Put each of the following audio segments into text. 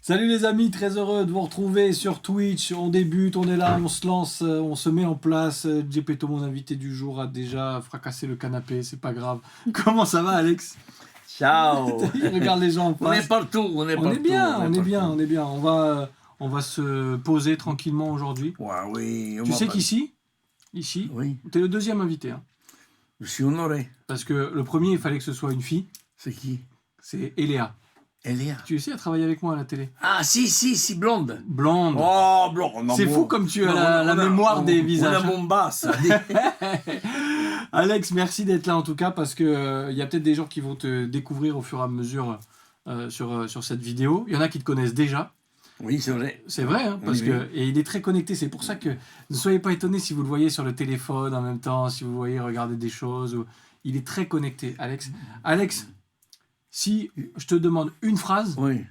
Salut les amis, très heureux de vous retrouver sur Twitch. On débute, on est là, on se lance, on se met en place. Gepetto, mon invité du jour, a déjà fracassé le canapé, c'est pas grave. Comment ça va, Alex? Ciao. Regarde les gens en On est face. partout, on est On partout. est bien, on est bien, on est bien. On va se poser tranquillement aujourd'hui. Ouais, oui. Tu sais qu'ici, Oui, t'es le deuxième invité. Hein. je suis honoré. Parce que le premier, il fallait que ce soit une fille. C'est qui? C'est Eléa. Eléa. Tu sais, elle travaille avec moi à la télé. Ah, si, blonde. Blonde. Oh, blonde. C'est fou comme tu as la mémoire des visages. On a mon basse. Alex, merci d'être là en tout cas parce que y a peut-être des gens qui vont te découvrir au fur et à mesure sur cette vidéo. Il y en a qui te connaissent déjà. Oui, c'est vrai. C'est vrai, hein, parce Oui, que et il est très connecté. C'est pour ça que ne soyez pas étonnés si vous le voyez sur le téléphone en même temps, si vous le voyez regarder des choses. Il est très connecté, Alex. Alex, si je te demande une phrase Oui.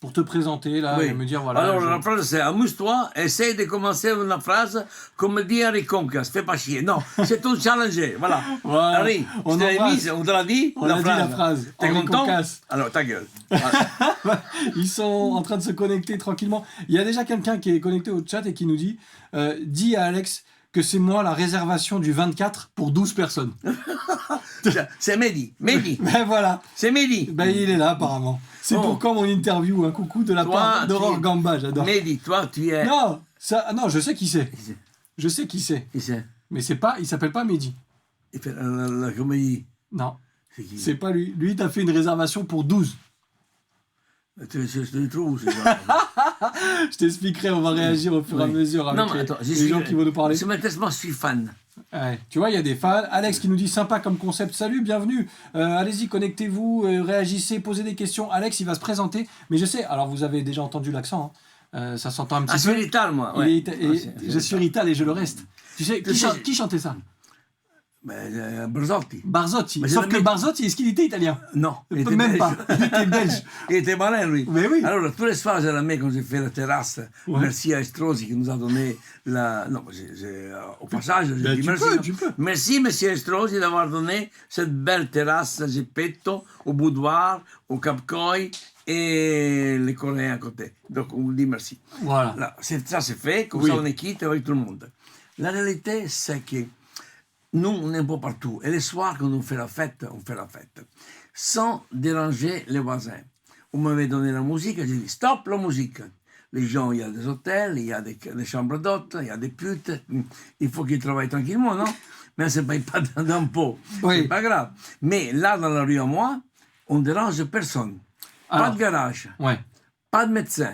pour te présenter là Oui. et me dire voilà. Alors, la phrase, c'est amuse-toi, essaye de commencer une phrase comme dit Henri Conca, fais pas chier. Non, c'est tout challenger. Voilà. Voilà. Henri, On je te l'ai embrasse. mise, on te l'a dit. On a dit la phrase. T'es Henri content? Concasse. Alors, ta gueule. Ils sont en train de se connecter tranquillement. Il y a déjà quelqu'un qui est connecté au chat et qui nous dit dis à Alex que c'est moi la réservation du 24 pour 12 personnes. C'est Mehdi. Mehdi. Ben voilà, C'est Mehdi. ben, il est là apparemment. C'est Bon. pour quand mon interview, un coucou de la Toi, part d'Aurore tu- Gamba, j'adore. Mehdi, toi, tu es. Non, non, je sais qui c'est. Je sais qui c'est. Qui c'est? Mais c'est pas, il s'appelle pas Mehdi. Il fait la comédie. Non, C'est qui? c'est pas lui. Lui, t'as fait une réservation pour 12. C'est le trou, c'est ça. Je t'expliquerai, on va réagir au fur et à Oui. mesure avec Non, mais attends, les gens qui vont nous parler. Ce matin, je suis fan. Ouais. Tu vois, il y a des fans. Alex qui nous dit sympa comme concept. Salut, bienvenue. Allez-y, connectez-vous, réagissez, posez des questions. Alex, il va se présenter. Mais je sais, alors vous avez déjà entendu l'accent. Hein. Ça s'entend un petit Ah, je peu. suis l'Ital, moi. Il Ouais. est je suis Rital et je le reste. Tu sais, qui chantait ça? Barzotti. Barzotti. Mais Sauf c'est que le mec- Barzotti, est-ce qu'il était italien? Non, il était Même belge. pas. Il était belge. Il était malin, lui. Mais oui. Alors, tous les soirs, j'ai la main quand j'ai fait la terrasse. Ouais. Merci à Estrosi qui nous a donné la. Non, au passage, je Ben, dis tu merci. peux, tu peux. Merci, monsieur Estrosi, d'avoir donné cette belle terrasse à Gepetto, au boudoir, au Cap Coy et les Coréens à côté. Donc, on vous dit merci. Voilà. Là, ça, c'est fait, comme Oui. ça, on est quitte avec tout le monde. La réalité, c'est que nous, on est un peu partout. Et les soirs, quand on fait la fête, sans déranger les voisins. On m'avait donné la musique, j'ai dit stop la musique. Les gens, il y a des hôtels, il y a des chambres d'hôtes, il y a des putes. Il faut qu'ils travaillent tranquillement, non? Mais ça ne paye pas d'impôts. Oui. C'est pas grave. Mais là, dans la rue à moi, on ne dérange personne. Alors. Pas de garage, Ouais. pas de médecin,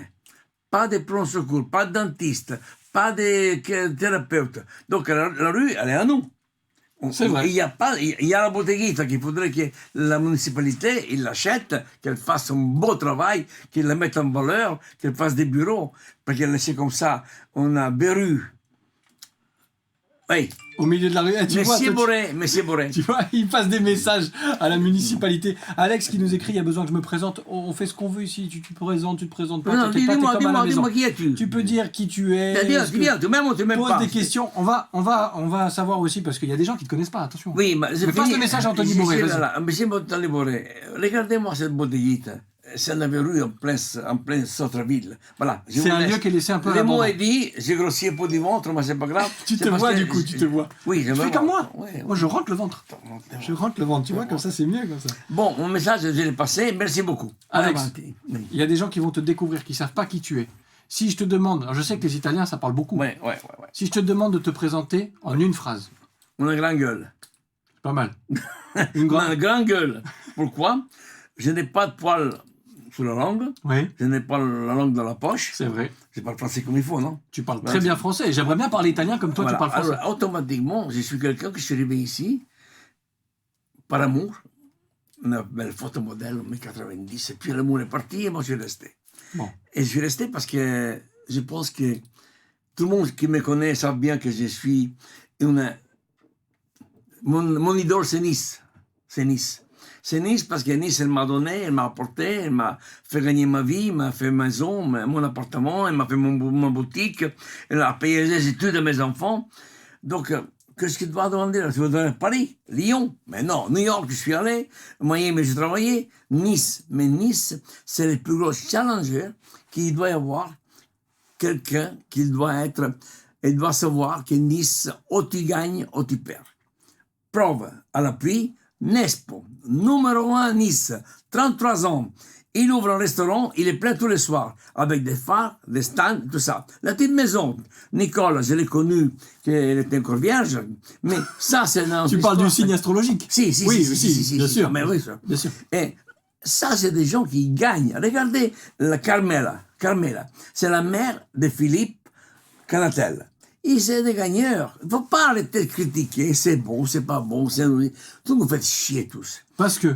pas de prompt secours, pas de dentiste, pas de thérapeute. Donc la rue, elle est à nous. C'est vrai. Il y a la botteguita qu'il faudrait que la municipalité il l'achète, qu'elle fasse un beau travail, qu'elle la mette en valeur, qu'elle fasse des bureaux, parce qu'elle laisse comme ça, on a Beru. Oui, Au milieu de la rue. Eh, tu vois, Monsieur Boré. tu vois, il passe des messages à la municipalité. Alex qui nous écrit, il y a besoin que je me présente. On fait ce qu'on veut ici. Tu te présentes, tu te présentes pas. Non, t'inquiète pas, t'es comme à la maison. dis-moi qui es-tu? Tu peux dire qui tu es. Dis-moi, tu m'aimes ou tu m'aimes Pose pas? des questions. On va savoir aussi parce qu'il y a des gens qui te connaissent pas. Attention. Oui, mais Mais passe le message à Anthony Boré, vas-y. Monsieur Anthony Boré, regardez-moi cette botteguita. C'est une rue en plein centre-ville. Voilà. je C'est vous un laisse. lieu qui est laissé un peu à Le mot l'abandon. est dit, j'ai grossi un peu du ventre, mais c'est pas grave. Tu C'est te parce vois que du coup, tu te vois. Oui, Tu je me fais vois. comme moi. Ouais, Moi, je rentre le ventre. ouais. Je rentre le ventre. Tu vois, comme ça, c'est mieux comme ça. Bon, mon message, je l'ai passé. Merci beaucoup. Alex. Avanti. Oui. Il y a des gens qui vont te découvrir, qui savent pas qui tu es. Si je te demande, alors je sais que les Italiens, ça parle beaucoup. Ouais. Si je te demande de te présenter en une phrase, On a une grande gueule. c'est pas mal. Une On a grande. une grande gueule. Pourquoi? Je n'ai pas de poils sous la langue. Oui, Je n'ai pas la langue dans la poche. c'est vrai. Je parle français comme il faut, non? Tu parles Voilà, très bien français. J'aimerais bien parler italien comme toi, Voilà. tu parles français. Alors, automatiquement, je suis quelqu'un qui suis arrivé ici par amour. Une belle photo modèle, en 90. Et puis l'amour est parti et moi, je suis resté. Bon. Et je suis resté parce que je pense que tout le monde qui me connaît savent bien que je suis une... Mon idole, c'est Nice. C'est Nice. C'est Nice parce que Nice, elle m'a donné, elle m'a apporté, elle m'a fait gagner ma vie, elle m'a fait maison, mon appartement, elle m'a fait ma boutique, elle a payé les études de mes enfants. Donc, qu'est-ce que tu vas demander là? Tu vas demander Paris, Lyon? Mais non, New York, je suis allé, Miami, j'ai travaillé, Nice. Mais Nice, c'est le plus gros challenger qu'il doit y avoir, quelqu'un qui doit être, il doit savoir que Nice, ou tu gagnes, ou tu perds. Preuve à l'appui, Nespo, numéro 1 Nice, 33 ans. Il ouvre un restaurant, il est plein tous les soirs, avec des phares, des stands, tout ça. La petite maison, Nicole, je l'ai connue, qu'elle était encore vierge, mais ça, c'est une Tu parles du signe astrologique? Si, bien sûr. Mais oui, Bien sûr. Et ça, c'est des gens qui gagnent. Regardez la Carmela. Carmela, c'est la mère de Philippe Canatel. Ils sont des gagneurs. Il ne faut pas arrêter de critiquer. C'est bon, c'est pas bon. Tout nous fait chier tous. Parce que,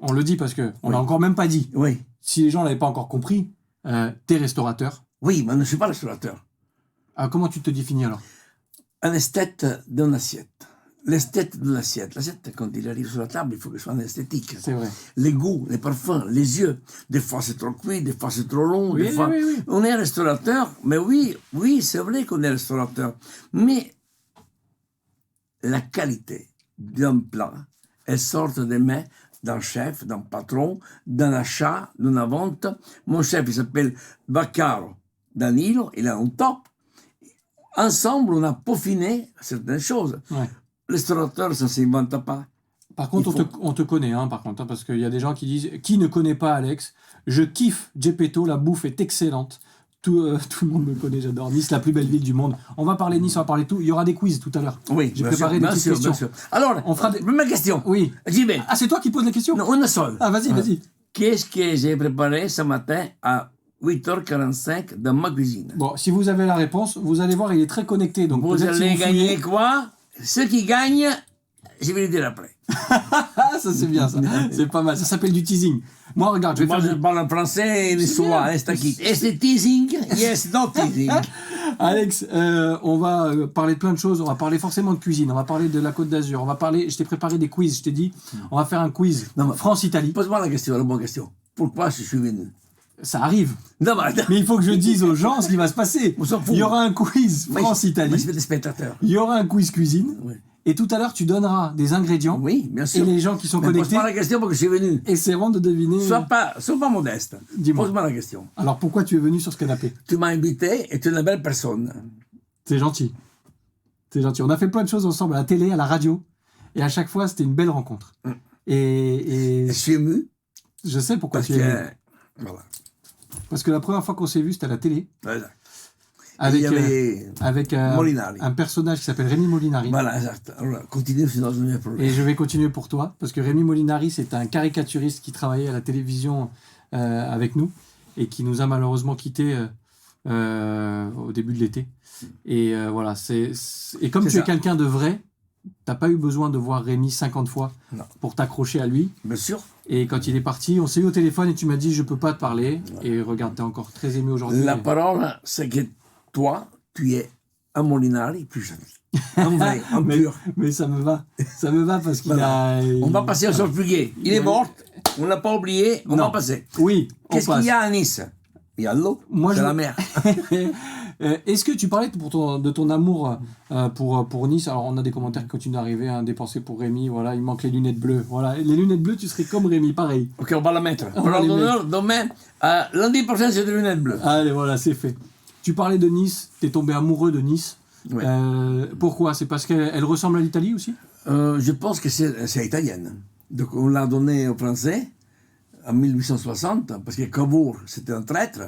on le dit parce que, on l'a encore même pas dit. Oui. Si les gens l'avaient pas encore compris, t'es restaurateur. Oui, mais je ne suis pas restaurateur. Comment tu te définis alors? Un esthète d'une assiette. L'esthète de l'assiette. L'assiette, quand il arrive sur la table, il faut que ce soit un esthétique. C'est vrai. Les goûts, les parfums, les yeux. Des fois, c'est trop cuit, des fois, c'est trop long. Oui, des fois... oui. On est restaurateur, mais oui, c'est vrai qu'on est restaurateur. Mais la qualité d'un plat, elle sort des mains d'un chef, d'un patron, d'un achat, d'une vente. Mon chef, il s'appelle Baccaro Danilo, il a un top. Ensemble, on a peaufiné certaines choses. Ouais. Le restaurateur, ça ne s'invente pas. Par contre, on te connaît, hein, par contre, hein, parce qu'il y a des gens qui disent « Qui ne connaît pas Alex? Je kiffe Gepetto, la bouffe est excellente. » Tout le monde me connaît, j'adore. Nice, la plus belle ville du monde. On va parler Nice, on va parler tout. Il y aura des quiz tout à l'heure. Oui, j'ai préparé des petites questions. Bien sûr. Alors, on fera ma question. Oui. J'y vais. Ah, c'est toi qui poses les questions? Non, une seule. Ah, vas-y. Qu'est-ce que j'ai préparé ce matin à 8h45 dans ma cuisine? Bon, si vous avez la réponse, vous allez voir, il est très connecté. Donc vous allez gagner quoi? Ceux qui gagnent, je vais le dire après. Ah, ça c'est bien, ça. C'est pas mal. Ça s'appelle du teasing. Moi, regarde, je parle en français et l'histoire, c'est qui? Est-ce teasing? Yes, not teasing. Alex, on va parler de plein de choses. On va parler forcément de cuisine. On va parler de la Côte d'Azur. On va parler. Je t'ai préparé des quiz. Je t'ai dit, on va faire un quiz. France-Italie. Pose-moi la bonne question. Pourquoi je suis venu? Ça arrive. Non, mais il faut que je dise aux gens ce qui va se passer. Il y aura un quiz France-Italie. Je fais des spectateurs. Il y aura un quiz cuisine. Oui. Et tout à l'heure, tu donneras des ingrédients. Oui, bien sûr. Et les gens qui sont connectés. Pose-moi la question parce que je suis venu. Essaieront de deviner. Sois pas modeste. Dis-moi. Pose-moi la question. Alors, pourquoi tu es venu sur ce canapé? Tu m'as invité et tu es une belle personne. C'est gentil. C'est gentil. On a fait plein de choses ensemble à la télé, à la radio. Et à chaque fois, c'était une belle rencontre. Et je suis ému. Je sais pourquoi tu es ému. Voilà. Parce que la première fois qu'on s'est vu, c'était à la télé. Voilà. Avec un personnage qui s'appelle Rémi Molinari. Voilà, exact. Alors, continue, sinon je ne vais pas. Et je vais continuer pour toi, parce que Rémi Molinari, c'est un caricaturiste qui travaillait à la télévision avec nous et qui nous a malheureusement quittés au début de l'été. Et voilà, et comme tu es quelqu'un de vrai, t'as pas eu besoin de voir Rémi 50 fois pour t'accrocher à lui. Bien sûr. Et quand il est parti, on s'est eu au téléphone et tu m'as dit je peux pas te parler. Et regarde, t'es encore très ému aujourd'hui. La parole, c'est que toi, tu es un Molinari plus jeune. Un vrai, un pur. Mais ça me va. Ça me va parce qu'il a... On va passer sur le fuguet. Il est mort, on l'a pas oublié, on va passer. Oui, qu'est-ce qu'il y a à Nice? Il y a l'eau, c'est la mer. Est-ce que tu parlais de ton amour pour Nice? Alors, on a des commentaires qui continuent d'arriver, hein, dépensés pour Rémi. Voilà, il manque les lunettes bleues. Voilà, les lunettes bleues, tu serais comme Rémi, pareil. Ok, on va la mettre. Parole d'honneur, demain, lundi prochain, c'est des lunettes bleues. Allez, voilà, c'est fait. Tu parlais de Nice, t'es tombé amoureux de Nice. Oui. Pourquoi? C'est parce qu'elle ressemble à l'Italie aussi? Je pense que c'est italienne. Donc, on l'a donnée aux Français en 1860, parce que Cavour, c'était un traître.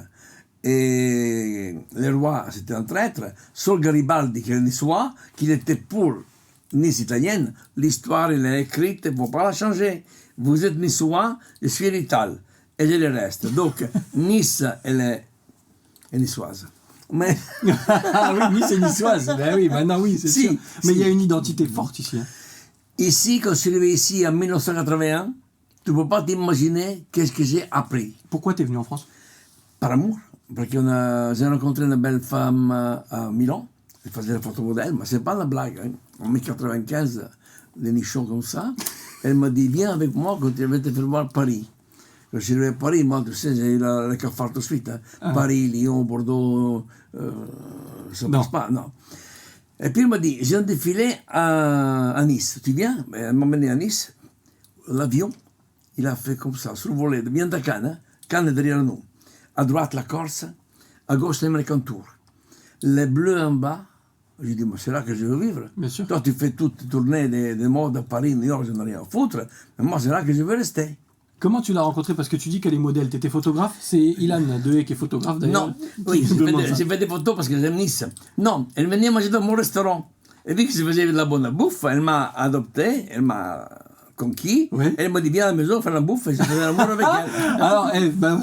Et le roi, c'était un traître. Sauf Garibaldi, qui est niçois, qu'il était pour Nice italienne. L'histoire, elle est écrite, il ne faut pas la changer. Vous êtes niçois, je suis l'Italie. Et je le reste. Donc, Nice, elle est niçoise. Mais... ah oui, Nice est niçoise. Ben oui, maintenant oui, c'est sûr. Mais il y a une identité forte ici. Hein. Ici, quand je suis arrivé ici en 1981, tu ne peux pas t'imaginer qu'est-ce que j'ai appris. Pourquoi tu es venu en France? Par amour. Parce que j'ai rencontré une belle femme à Milan. Elle faisait la photomodèle, mais ce n'est pas la blague. Hein. En 1995, les nichons comme ça. Elle m'a dit, viens avec moi quand tu vas te faire voir Paris. Quand je suis arrivé à Paris, moi, tu sais, j'ai eu le cafard tout de suite. Hein. Paris, Lyon, Bordeaux, ça ne passe pas, non. Et puis il m'a dit, j'ai un défilé à Nice, tu viens? Elle m'a emmené à Nice, l'avion, il a fait comme ça, sur le volet, bien de Cannes, hein? Cannes est derrière nous. À droite la Corse, à gauche l'American Tour. Les bleus en bas, j'ai dit, mais c'est là que je veux vivre. Bien sûr. Toi, tu fais toutes tes tournées de mode à Paris, New York, je n'ai rien à foutre, mais moi, c'est là que je veux rester. Comment tu l'as rencontrée? Parce que tu dis qu'elle est modèle. Tu étais photographe. C'est Ilan Dehé qui est photographe d'ailleurs. Non, oui, qui demande ça. j'ai fait des photos parce que j'aime Nice. Non, elle venait manger dans mon restaurant. Et vu que je faisais de la bonne bouffe, elle m'a adopté, elle m'a conquis. Oui. Elle m'a dit, viens à la maison, faire la bouffe, et je faisais l'amour avec elle. Alors,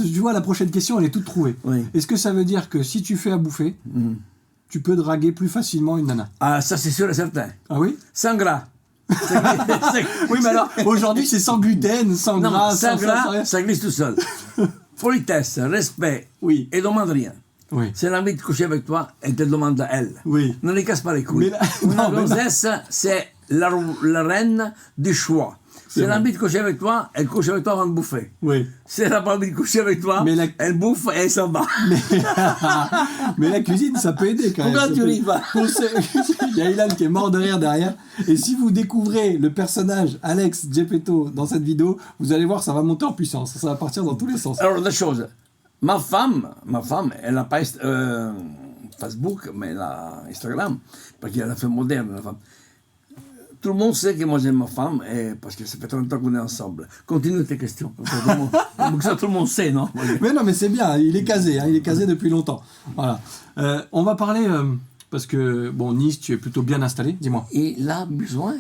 tu vois, la prochaine question, elle est toute trouvée. Oui. Est-ce que ça veut dire que si tu fais à bouffer, tu peux draguer plus facilement une nana? Ah, ça c'est sûr et certain. Ah oui? Sans gras. Oui, mais alors, aujourd'hui, c'est sans gluten, sans Non, gras, sans sans gras, rien. ça glisse tout seul. Politesse, respect, Oui. et demande rien. Oui. Si elle a envie de coucher avec toi, elle te demande à elle. Oui. Ne les casse pas les couilles. Mais là- Une non, mais là- gonzesse, c'est la reine du choix. Si elle a vrai. envie de coucher avec toi, elle couche avec toi avant de bouffer. Oui. Si elle n'a pas envie de coucher avec toi, Mais elle bouffe et elle s'en va. Mais la cuisine, ça peut aider quand même. Pourquoi Ça tu peut- ris pas? Il y a Ilan qui est mort de rire derrière. Et si vous découvrez le personnage Alex Geppetto dans cette vidéo, vous allez voir, ça va monter en puissance. Ça va partir dans tous les sens. Alors, deux choses. Ma femme, elle n'a pas Facebook, mais elle a Instagram, parce qu'elle a fait moderne, la femme. Tout le monde sait que moi j'aime ma femme, parce que ça fait 30 ans qu'on est ensemble. Continue tes questions. Comme ça, tout le monde sait, non? Mais non, mais c'est bien, il est casé, hein, il est casé depuis longtemps. Voilà. On va parler, parce que, bon, Nice, tu es plutôt bien installé, dis-moi. Il a besoin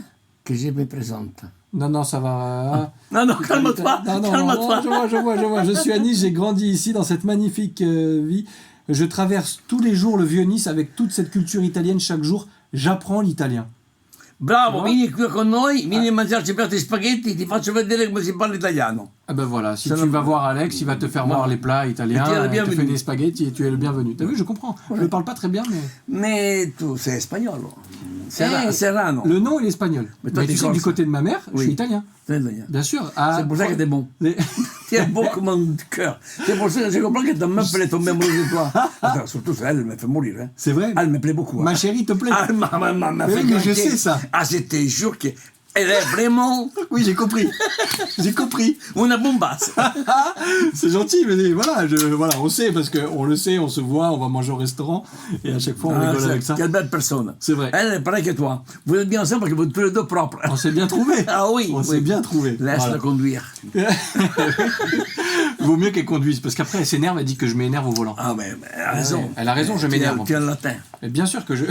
que je me présente. Non, non, ça va. Non, non, calme-toi, Non, non, calme-toi. non, je vois. Je suis à Nice, j'ai grandi ici dans cette magnifique vie. Je traverse tous les jours le vieux Nice avec toute cette culture italienne. Chaque jour, j'apprends l'italien. Bravo, No? vieni qui con noi, vieni a mangiarci per te spaghetti, ti faccio vedere come si parla italiano. Ah ben voilà, si Ça tu ne- vas voir Alex, il va te faire Non. voir les plats italiens, Et tu es le il te bienvenu. fait des spaghettis et tu es le bienvenu. T'as vu, je comprends. Je ne parle pas très bien, mais... Mais tu sei espagnol. Eh, Serrano. Le nom, il est espagnol. Mais Mais, toi, tu t'es sais que du corse. côté de ma mère, je Oui. suis italien. C'est italien. Bien sûr. Ah, C'est pour ça que t'es bon. les- Tu es beau comme un cœur. C'est pour ça que je comprends que ta meuf elle est tombée amoureuse de toi. Attends, surtout elle me fait mourir. Hein. C'est vrai. Elle me plaît beaucoup. Ma hein. chérie, te plaît. Ah, elle m'a Mais fait oui, mais je craquer. sais ça. Ah, je te jure qu'elle est vraiment Oui, j'ai compris. J'ai compris. une bombasse. C'est gentil, mais voilà, voilà, on sait, parce qu'on le sait, on se voit, on va manger au restaurant, et à chaque fois, on rigole avec ça. Quelle belle personne. C'est vrai. Elle est pareille que toi. Vous êtes bien ensemble parce que vous êtes tous les deux propres. On s'est bien trouvé. Ah oui. On s'est bien trouvé. Laisse-la Voilà. conduire. Vaut mieux qu'elle conduise, parce qu'après, elle s'énerve, elle dit que je m'énerve au volant. Ah, mais elle a raison. Elle a raison, je m'énerve. Tu es en latin. Et bien sûr que je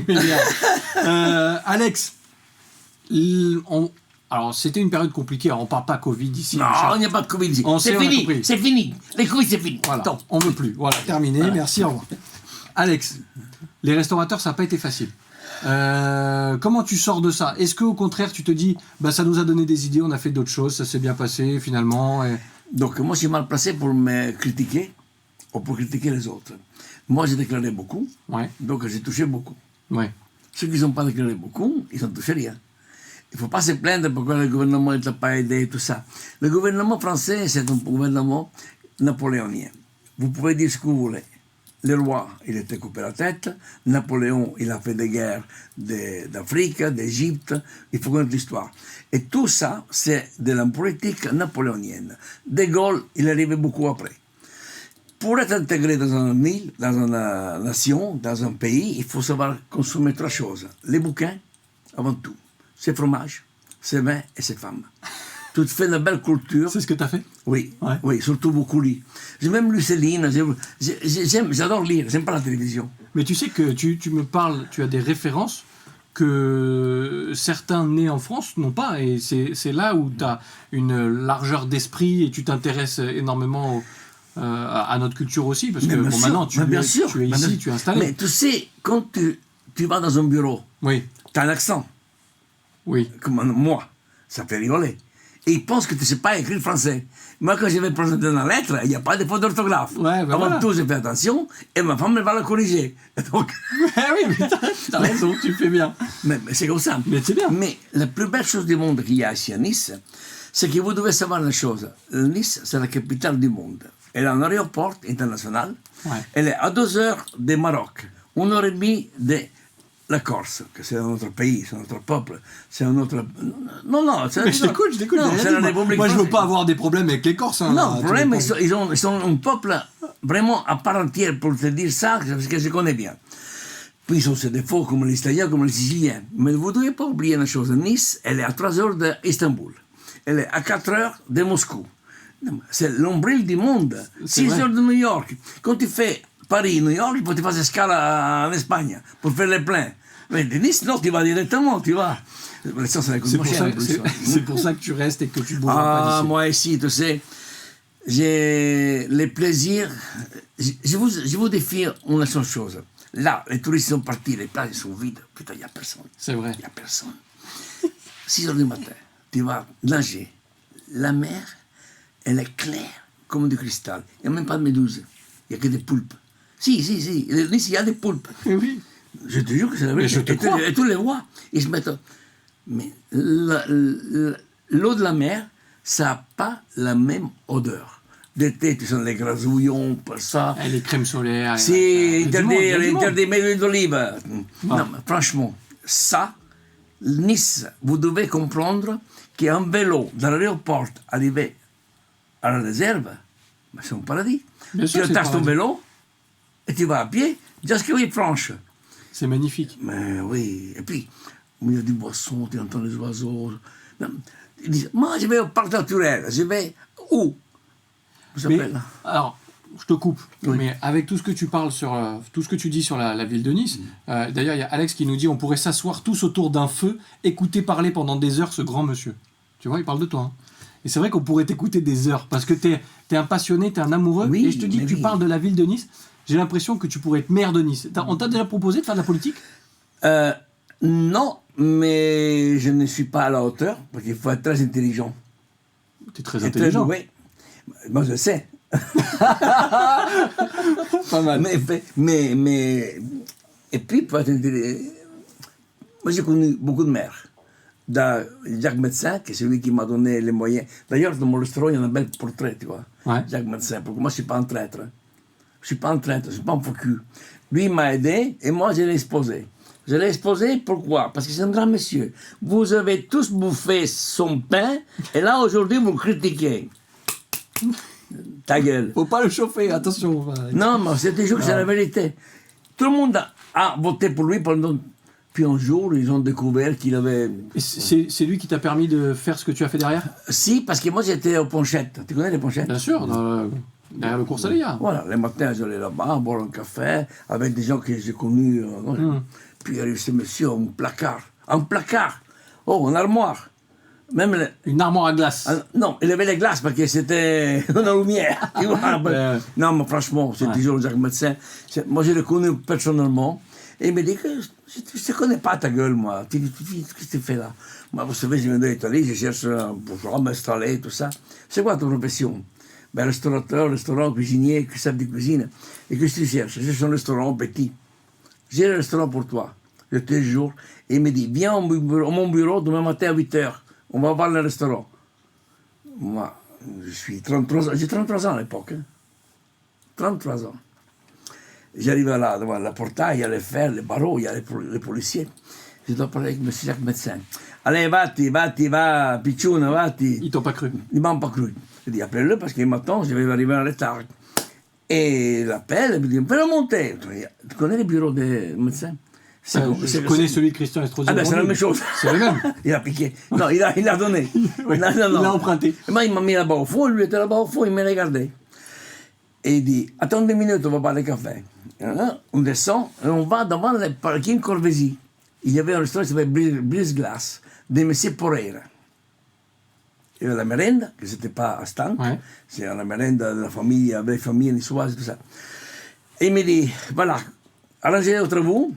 m'énerve. Alex, alors c'était une période compliquée, alors on parle pas Covid ici. Non, machin. il n'y a pas de Covid ici. On sait, C'est on a fini. compris. C'est fini. Les Covid, c'est fini. Voilà, Attends. on veut plus. Voilà, terminé, merci, au revoir. Alex, les restaurateurs, ça n'a pas été facile. Comment tu sors de ça? Est-ce qu'au contraire, tu te dis, bah, ça nous a donné des idées, on a fait d'autres choses, ça s'est bien passé finalement et... Donc, moi, je suis mal placé pour me critiquer ou pour critiquer les autres. Moi, j'ai déclaré beaucoup, Ouais, donc j'ai touché beaucoup. ouais. Ceux qui n'ont pas déclaré beaucoup, ils n'ont touché rien. Il ne faut pas se plaindre pourquoi le gouvernement ne t'a pas aidé, tout ça. Le gouvernement français, c'est un gouvernement napoléonien. Vous pouvez dire ce que vous voulez. Le roi, il était coupé la tête. Napoléon, il a fait des guerres d'Afrique, d'Égypte. Il faut connaître l'histoire. Et tout ça, c'est de la politique napoléonienne. De Gaulle, il est arrivé beaucoup après. Pour être intégré dans une île, dans une nation, dans un pays, il faut savoir consommer trois choses. Les bouquins, avant tout. C'est fromage, c'est vin et c'est femmes. Tu te fais une belle culture. C'est ce que tu as fait? Oui, Ouais. oui, surtout beaucoup lire. J'ai même lu Céline, j'adore lire, j'aime pas la télévision. Mais tu sais que tu me parles, tu as des références que certains nés en France n'ont pas, et c'est là où tu as une largeur d'esprit et tu t'intéresses énormément à notre culture aussi, parce que Mais bien bon, sûr, maintenant tu mais bien es sûr, mais ici, bien- tu es installé. Mais tu sais, quand tu vas dans un bureau, Oui, tu as un accent, oui. comme moi, ça fait rigoler. Et ils pensent que tu ne sais pas écrire français. Moi, quand je vais présenter une lettre, il n'y a pas de faute d'orthographe. Ouais, bah Avant voilà. tout, je fais attention, et ma femme elle va la corriger. Donc, oui, mais t'as raison, tu fais bien. mais c'est comme ça. Mais c'est bien. Mais la plus belle chose du monde qu'il y a ici à Nice, c'est que vous devez savoir une chose. Nice, c'est la capitale du monde. Elle a un aéroport international. Ouais. Elle est à 2 heures du Maroc, 1 heure et demie de la Corse, que c'est un autre pays, c'est un autre peuple, c'est un autre... Non, c'est... Mais je t'écoute. Non, J'ai c'est rien la dit, République moi, je veux française. pas avoir des problèmes avec les Corses. Hein, Non, le problème, tu veux ils sont un peuple vraiment à part entière pour te dire ça, parce que je connais bien. Puis ils ont ses défauts comme les Italiens, comme les Siciliens. Mais vous ne devez pas oublier une chose. Nice, elle est à 3 heures d'Istanbul. Elle est à 4 heures de Moscou. C'est l'ombrelle du monde. 6 vrai. heures de New York. Quand tu fais Paris-New York, il faut que tu fasses escale en Espagne pour faire les pleins. Mais de Nice, non, tu vas directement, tu vas. Ça coûte C'est moins pour, cher, ça, en plus, c'est, ouais. c'est pour ça que tu restes et que tu bouges pas Ah, d'ici. moi ici, tu sais, j'ai les plaisirs. Je vous défie une seule chose. Là, les touristes sont partis, les plages sont vides. Putain, il n'y a personne. C'est vrai. Il n'y a personne. 6 heures du matin, tu vas nager. La mer, elle est claire comme du cristal. Il n'y a même pas de méduses. Il n'y a que des poulpes. Si. Ici, il y a des poulpes. Oui. Je te jure que c'est la Mais je vérité. te crois. Et tu les vois. Ils se mettent. Mais l'eau de la mer, ça n'a pas la même odeur. D'été, tu sens les grazouillons, pas ça. Les crèmes solaires. C'est il y a du monde, il y a du monde. interdit mais l'huile d'olive. Ah. Non, mais franchement, ça, Nice, vous devez comprendre qu'un vélo de l'aéroport arrivé à la réserve, c'est un paradis. Bien sûr, Tu c'est le attaches ton paradis. vélo et tu vas à pied jusqu'à les franches. C'est magnifique. Mais oui, et puis, au milieu du boisson, tu entends les oiseaux. Non, ils disent, moi, je vais au parc naturel, je vais où? Ça Mais, s'appelle alors, je te coupe, Oui. mais avec tout ce que tu parles sur tout ce que tu dis sur la ville de Nice, d'ailleurs il y a Alex qui nous dit on pourrait s'asseoir tous autour d'un feu, écouter parler pendant des heures ce grand monsieur. Tu vois, il parle de toi. Hein. Et c'est vrai qu'on pourrait t'écouter des heures parce que t'es un passionné, t'es un amoureux. Oui, et je te dis mais que tu oui. parles de la ville de Nice. J'ai l'impression que tu pourrais être maire de Nice. On t'a déjà proposé de faire de la politique? Non, mais je ne suis pas à la hauteur, parce qu'il faut être très intelligent. T'es très Et intelligent. doué. Moi, je sais. Pas mal. Et puis, pour être intelligent, moi, j'ai connu beaucoup de maires. Jacques Médecin, qui est celui qui m'a donné les moyens. D'ailleurs, dans mon restaurant, il y a un bel portrait, tu vois. Ouais. Jacques Médecin, parce que moi, je ne suis pas un traître. Je ne suis pas un traître, je ne suis pas un faux cul. Lui, il m'a aidé, et moi, je l'ai exposé. Je l'ai exposé, pourquoi? Parce que c'est un grand monsieur. Vous avez tous bouffé son pain, et là, aujourd'hui, vous le critiquez. Ta gueule. Faut pas le chauffer, attention. Non, mais c'est toujours que c'est la vérité. Tout le monde a voté pour lui pendant... Puis un jour, ils ont découvert qu'il avait... Et c'est lui qui t'a permis de faire ce que tu as fait derrière? Si, parce que moi, j'étais aux Ponchettes. Tu connais les Ponchettes? Bien sûr, derrière le cours Saléa. Voilà, les matins, j'allais là-bas, boire un café, avec des gens que j'ai connus. Puis il arrive ce monsieur, un placard. Un placard! Oh, une armoire! Même Une armoire à glace. non, il avait les glaces parce que c'était une lumière. Tu vois, Ouais. Non, mais franchement, c'est toujours Jacques Médecin. Moi, je l'ai connu personnellement. Et il me dit que je ne te connais pas ta gueule, moi. Qu'est-ce que tu fais là? Moi, vous savez, je viens d'Italie, je cherche un bourgeois, m'installer, tout ça. C'est quoi ta profession? Ben, restaurateur, restaurant, cuisinier, chef de cuisine. Et qu'est-ce que tu cherches? Je cherche un restaurant petit. J'ai un restaurant pour toi. Je te jure. Et il me dit, viens à mon bureau demain matin à 8 h. On va voir le restaurant. Moi, j'ai 33 ans à l'époque. Hein. 33 ans. J'arrive là, devant la portail, il y a les fers, les barreaux, il y a les policiers. Je dois parler avec M. Jacques Médecin. Allez, va, Pichouna, va-ti. Ils t'ont pas cru. Ils ne m'ont pas cru. Je dis, appelez-le parce qu'il m'attend, je vais arriver en retard. Et il appelle, il me dit, fais-le monter. Tu connais les bureaux des médecins? Je connais celui de Christian Estrosi. Ah ben c'est la même chose. C'est le même. Il a piqué. Non, il a donné. Oui, Non. il a emprunté. Et moi, il m'a mis là-bas au fond, lui était là-bas au fond, il m'a regardé. Et il dit, attends 2 minutes, on va boire le café. On descend et on va devant le parking Corvézy. Il y avait un restaurant qui s'appelait Brise Glace, de M. Porreira. Il y avait la merenda, que c'était pas à Stank, Ouais. c'est la merenda de la famille, avec la famille niçoise, tout ça. Et il me dit, voilà, arrangez entre vous,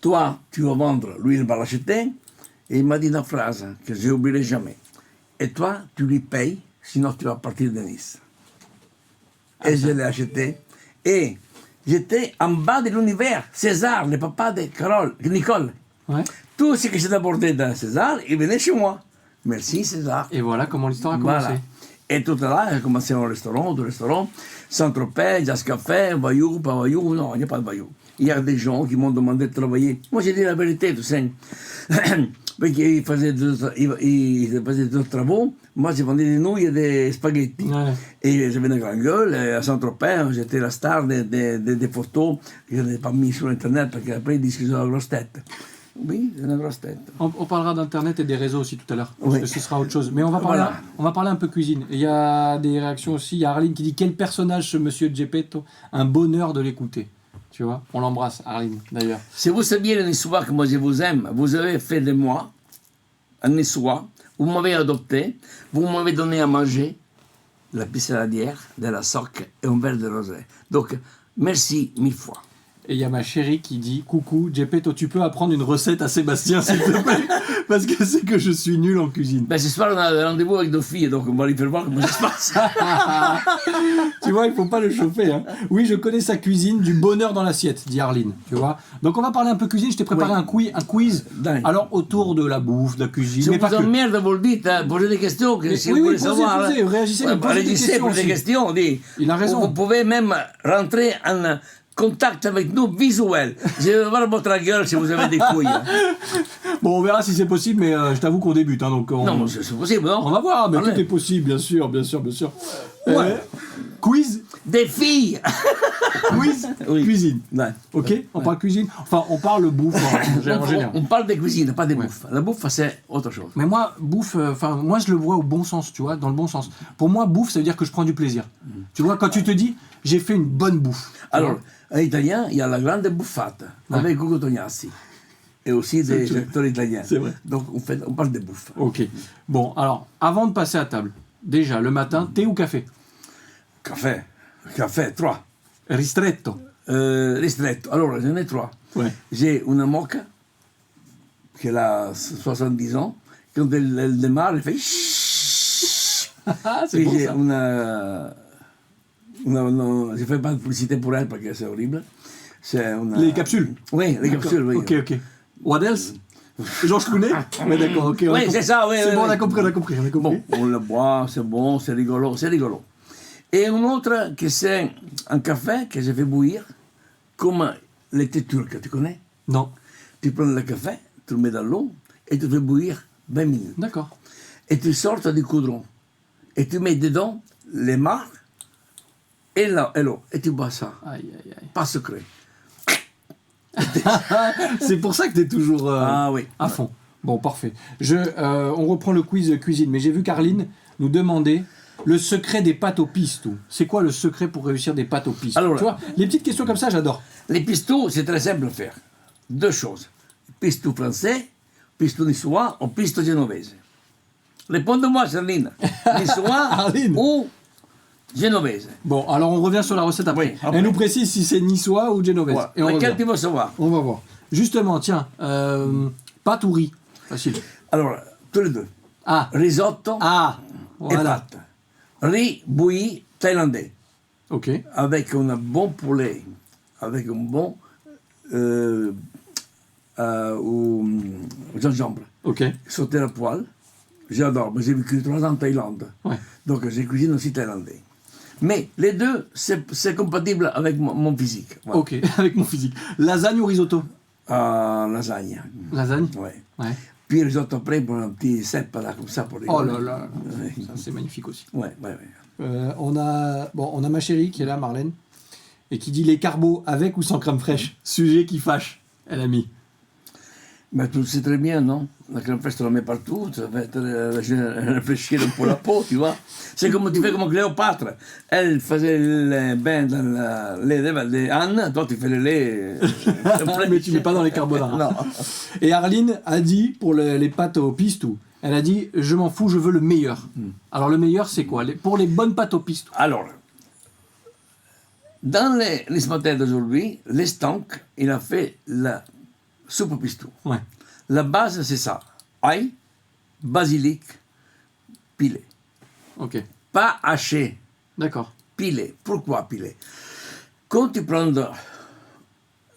toi, tu vas vendre, lui, il va l'acheter. Et il m'a dit une phrase que je n'oublierai jamais. Et toi, tu lui payes, sinon tu vas partir de Nice. Et je l'ai acheté. Et j'étais en bas de l'univers. César, le papa de Nicole. Ouais. Tout ce que j'ai abordé dans César, il venait chez moi. Merci César. Et voilà comment l'histoire a commencé. Voilà. Et tout là, j'ai commencé au restaurant, Saint-Tropez, Jazz Café, Bayou, pas Bayou, non, il n'y a pas de Bayou. il y a des gens qui m'ont demandé de travailler. Moi, j'ai dit la vérité, tu sais. Parce qu'ils faisaient d'autres travaux. Moi, j'ai vendu des nouilles et des spaghettis. Ouais. Et j'avais une grande gueule. Et à Saint-Tropez, j'étais la star des photos que je n'ai pas mis sur Internet parce qu'après, ils disent que j'ai une grosse tête. Oui, j'ai une grosse tête. On parlera d'Internet et des réseaux aussi tout à l'heure, parce Oui. que ce sera autre chose. Mais on va parler un peu cuisine. Et il y a des réactions aussi. Il y a Arline qui dit quel personnage ce monsieur Geppetto, un bonheur de l'écouter. Tu vois, on l'embrasse, Arline, d'ailleurs. Si vous saviez une histoire que moi je vous aime, vous avez fait de moi un histoire, vous m'avez adopté, vous m'avez donné à manger de la pissaladière, de la soque et un verre de rosé. Donc, merci 1000 fois. Et il y a ma chérie qui dit coucou, Geppetto, tu peux apprendre une recette à Sébastien, s'il te plaît, parce que c'est que je suis nul en cuisine. Ben, ce soir, on a un rendez-vous avec 2 filles, donc on va lui faire voir comment ça se passe. Tu vois, il faut pas le chauffer. Hein. Oui, je connais sa cuisine, du bonheur dans l'assiette, dit Arline. Tu vois. Donc on va parler un peu cuisine. Je t'ai préparé Oui. un quiz. Dingue. Alors autour de la bouffe, de la cuisine. Si mais vous pas que. emmerde, vous le dites, hein, posez des questions, que Mais si oui, vous oui, voulez savoir. posez, réagissez, mais posez des questions posez des aussi. questions. Dis. Il a raison. Vous pouvez même rentrer en contact avec nous visuel. Je vais voir votre gueule si vous avez des couilles. Bon, on verra si c'est possible, mais je t'avoue qu'on débute. Hein, donc Non, mais c'est possible, non? on va voir, mais Allez. tout est possible, bien sûr, bien sûr, bien sûr. Ouais. Quiz, Des filles. quiz, Oui. cuisine. Ouais. Ok, on parle cuisine. Enfin, on parle bouffe en général. On parle de cuisine, pas de bouffe. La bouffe, c'est autre chose. Mais moi, bouffe, moi je le vois au bon sens, tu vois, dans le bon sens. Pour moi, bouffe, ça veut dire que je prends du plaisir. Tu vois, quand tu te dis, j'ai fait une bonne bouffe. tu Alors, vois. en italien, il y a la grande buffata, avec Ugo Tognazzi. Et aussi des acteurs italiens. C'est vrai. Donc, on parle de bouffe. Ok. Bon, alors, avant de passer à table, déjà, le matin, thé ou café? Café. Café, 3. Ristretto. Ristretto. Alors, j'en ai 3. Ouais. J'ai une mocha, qui a 70 ans. Quand elle démarre, elle fait chut. Ah, c'est Et bon j'ai ça. je ne fais pas de publicité pour elle parce que c'est horrible. C'est Les capsules. Oui, les capsules, oui. Ok, ok. What else? Georges Clooney? Ouais, d'accord, ok. on a Oui, compris. c'est ça, oui. C'est oui, bon, oui. on a compris, on a compris, on a compris. Bon, on le boit, c'est bon, c'est rigolo, c'est rigolo. Et une autre, que c'est un café que je fais bouillir, comme le thé turc, tu connais? Non. Tu prends le café, tu le mets dans l'eau, et tu fais bouillir 20 minutes. D'accord. Et tu sors du coudron. Et tu mets dedans les marcs et l'eau. Et tu bois ça. Aïe, aïe, aïe. Pas secret. C'est pour ça que t'es toujours Ah oui. à fond. Bon, parfait. On reprend le quiz cuisine, mais j'ai vu Carline nous demander le secret des pâtes au pistou. C'est quoi le secret pour réussir des pâtes au pistou? Alors, tu vois, les petites questions comme ça, j'adore. Les pistou, c'est très simple à faire. 2 choses. Pistou français, pistou niçois ou pistou génovese. Réponds-moi, Charline. Niçois Charline. ou génovese. Bon, alors on revient sur la recette après. Oui, après. Elle nous précise si c'est niçois ou genovese. Ouais. Et on Lequel revient. tu veux savoir? On va voir. Justement, tiens, pâte ou riz? Facile. Alors, tous les deux. Ah, Risotto ah, et voilà. pâte. Riz bouilli thaïlandais. Ok, Avec un bon poulet, avec un bon au gingembre, ok. sauté à poêle. J'adore, mais j'ai vécu 3 ans en Thaïlande. Ouais. Donc j'ai cuisiné aussi thaïlandais. Mais les deux, c'est compatible avec mon physique. Voilà. Ok, avec mon physique. Lasagne ou risotto? Lasagne. Lasagne? Ouais. Ouais. Puis risotto après pour un petit cèpe là, comme ça pour Oh rigoler. là là, Ouais. ça c'est magnifique aussi. Ouais, ouais, ouais. On a ma chérie qui est là, Marlène, et qui dit les carbos avec ou sans crème fraîche. Sujet qui fâche, elle a mis. Mais tu le sais très bien, non? La crème fraîche, tu la mets partout, ça va te réfléchir un peu la peau, tu vois. C'est comme tu fais comme Cléopâtre. Elle faisait le bain dans le lait de Anne, toi tu fais le lait. Mais tu mets pas dans les carbonara. Non. Et Arline a dit, pour les pâtes au pistou, elle a dit, je m'en fous, je veux le meilleur. Alors le meilleur, c'est quoi? Pour les bonnes pâtes au pistou. Alors, dans les matins d'aujourd'hui, l'estanque, il a fait la soupe au pistou. Ouais. La base, c'est ça. Ail, basilic, pilé. Ok. Pas haché, D'accord. pilé. Pourquoi pilé? Quand tu prends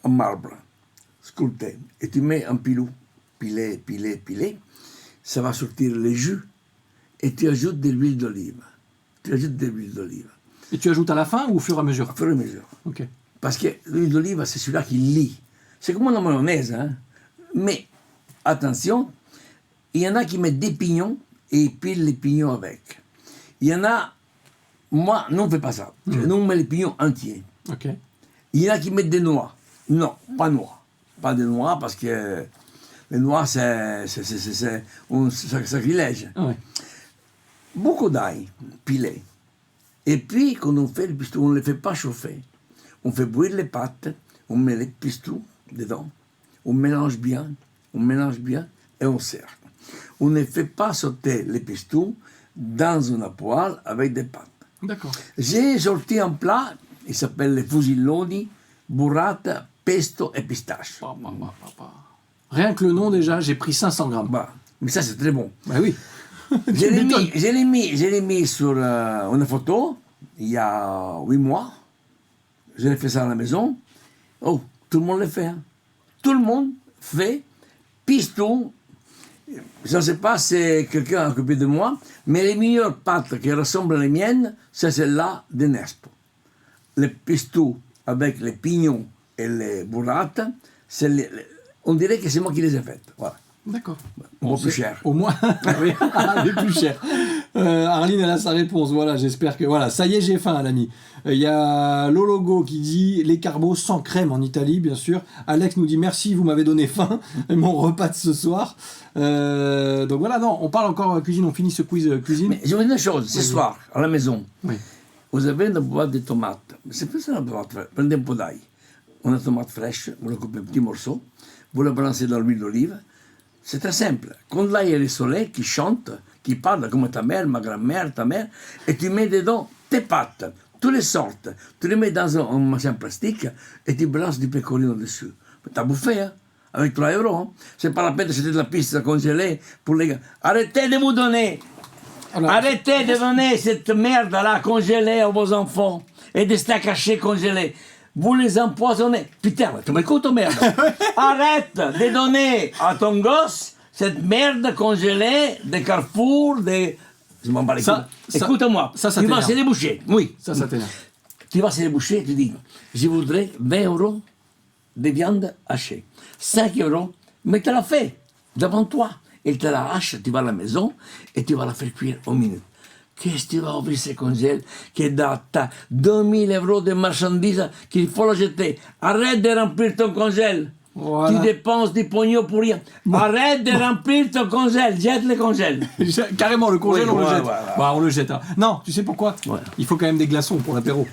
un marbre sculpté et tu mets un pilou, pilé, ça va sortir les jus et tu ajoutes de l'huile d'olive. Tu ajoutes de l'huile d'olive. Et tu ajoutes à la fin ou au fur et à mesure? Au fur et à mesure. Ok. Parce que l'huile d'olive, c'est celui-là qui lie. C'est comme la mayonnaise, hein. Mais, attention, il y en a qui mettent des pignons et ils pilent les pignons avec. Il y en a, moi, nous on ne fait pas ça. Nous on met les pignons entiers. Ok. Il y en a qui mettent des noix. Non, pas noix. Pas de noix parce que les noix, c'est un sacrilège. Ouais. Beaucoup d'ail pilé. Et puis, quand on fait le pistou, on ne les fait pas chauffer. On fait bouillir les pâtes, on met les pistous dedans, on mélange bien, et on sert. On ne fait pas sauter les pistous dans une poêle avec des pâtes. D'accord. J'ai sorti un plat, il s'appelle les fusilloni, burrata, pesto et pistache. Rien que le nom déjà, j'ai pris 500 grammes. Bah, mais ça, c'est très bon. Bah oui. Je l'ai mis sur une photo il y a 8 mois. Je l'ai fait ça à la maison. Oh, tout le monde le fait. Hein. Tout le monde fait pistou. Je ne sais pas si quelqu'un a occupé de moi, mais les meilleures pâtes qui ressemblent à les miennes, c'est celle-là de Nespo. Les pistou avec les pignons et les burrates, on dirait que c'est moi qui les ai faites. Voilà. D'accord. Bon, plus cher. Au moins, oui, mais plus cher. Arline, elle a sa réponse. Voilà, j'espère que. Voilà, ça y est, j'ai faim, l'ami. Il y a Lologo qui dit les carbos sans crème en Italie, bien sûr. Alex nous dit merci, vous m'avez donné faim. Mon repas de ce soir. Donc voilà, non, on parle encore cuisine, on finit ce quiz cuisine. Mais je vous dis une chose, ce soir, à la maison, Oui. vous avez une boîte de tomates. C'est plus une boîte, prenez un peu d'ail. Une tomate fraîche, vous la coupez en petits morceaux, vous la balancez dans l'huile d'olive. C'est très simple. Quand l'ail et le soleil qui chante, qui parle comme ta mère, ma grand-mère, ta mère, et tu mets dedans tes pâtes, toutes les sortes. Tu les mets dans un machin plastique et tu balances du pecorino dessus. T'as bouffé, hein, avec 3 euros. Hein. C'est pas la peine d'acheter de la pizza congelée pour les gars. Arrêtez de vous donner. Alors, Arrêtez de donner cette merde-là congelée à vos enfants et de steaks hachés congelés. Vous les empoisonnez. Putain, tu m'écoutes, merde. Arrête de donner à ton gosse cette merde congelée des Carrefour, des... Je m'en bats les couilles. Écoute-moi, ça tu vas chez les bouchers. Oui. ça t'énerve. Tu vas chez les bouchers, tu dis, je voudrais 20 euros de viande hachée. 5 euros, mais tu l'as fait devant toi. Il te l'arrache, tu vas à la maison et tu vas la faire cuire en minute. Qu'est-ce que tu vas ouvrir ce congèle qui date 2000 euros de marchandises qu'il faut la jeter. Arrête de remplir ton congèle. Voilà. Tu dépenses du pognon pour rien. Arrête de remplir ton congèle. Jette le congèle. Carrément, le congèle, Oui, on le voilà, jette. voilà. Bah, on le jette. Hein. Non, tu sais pourquoi Voilà. Il faut quand même des glaçons pour l'apéro.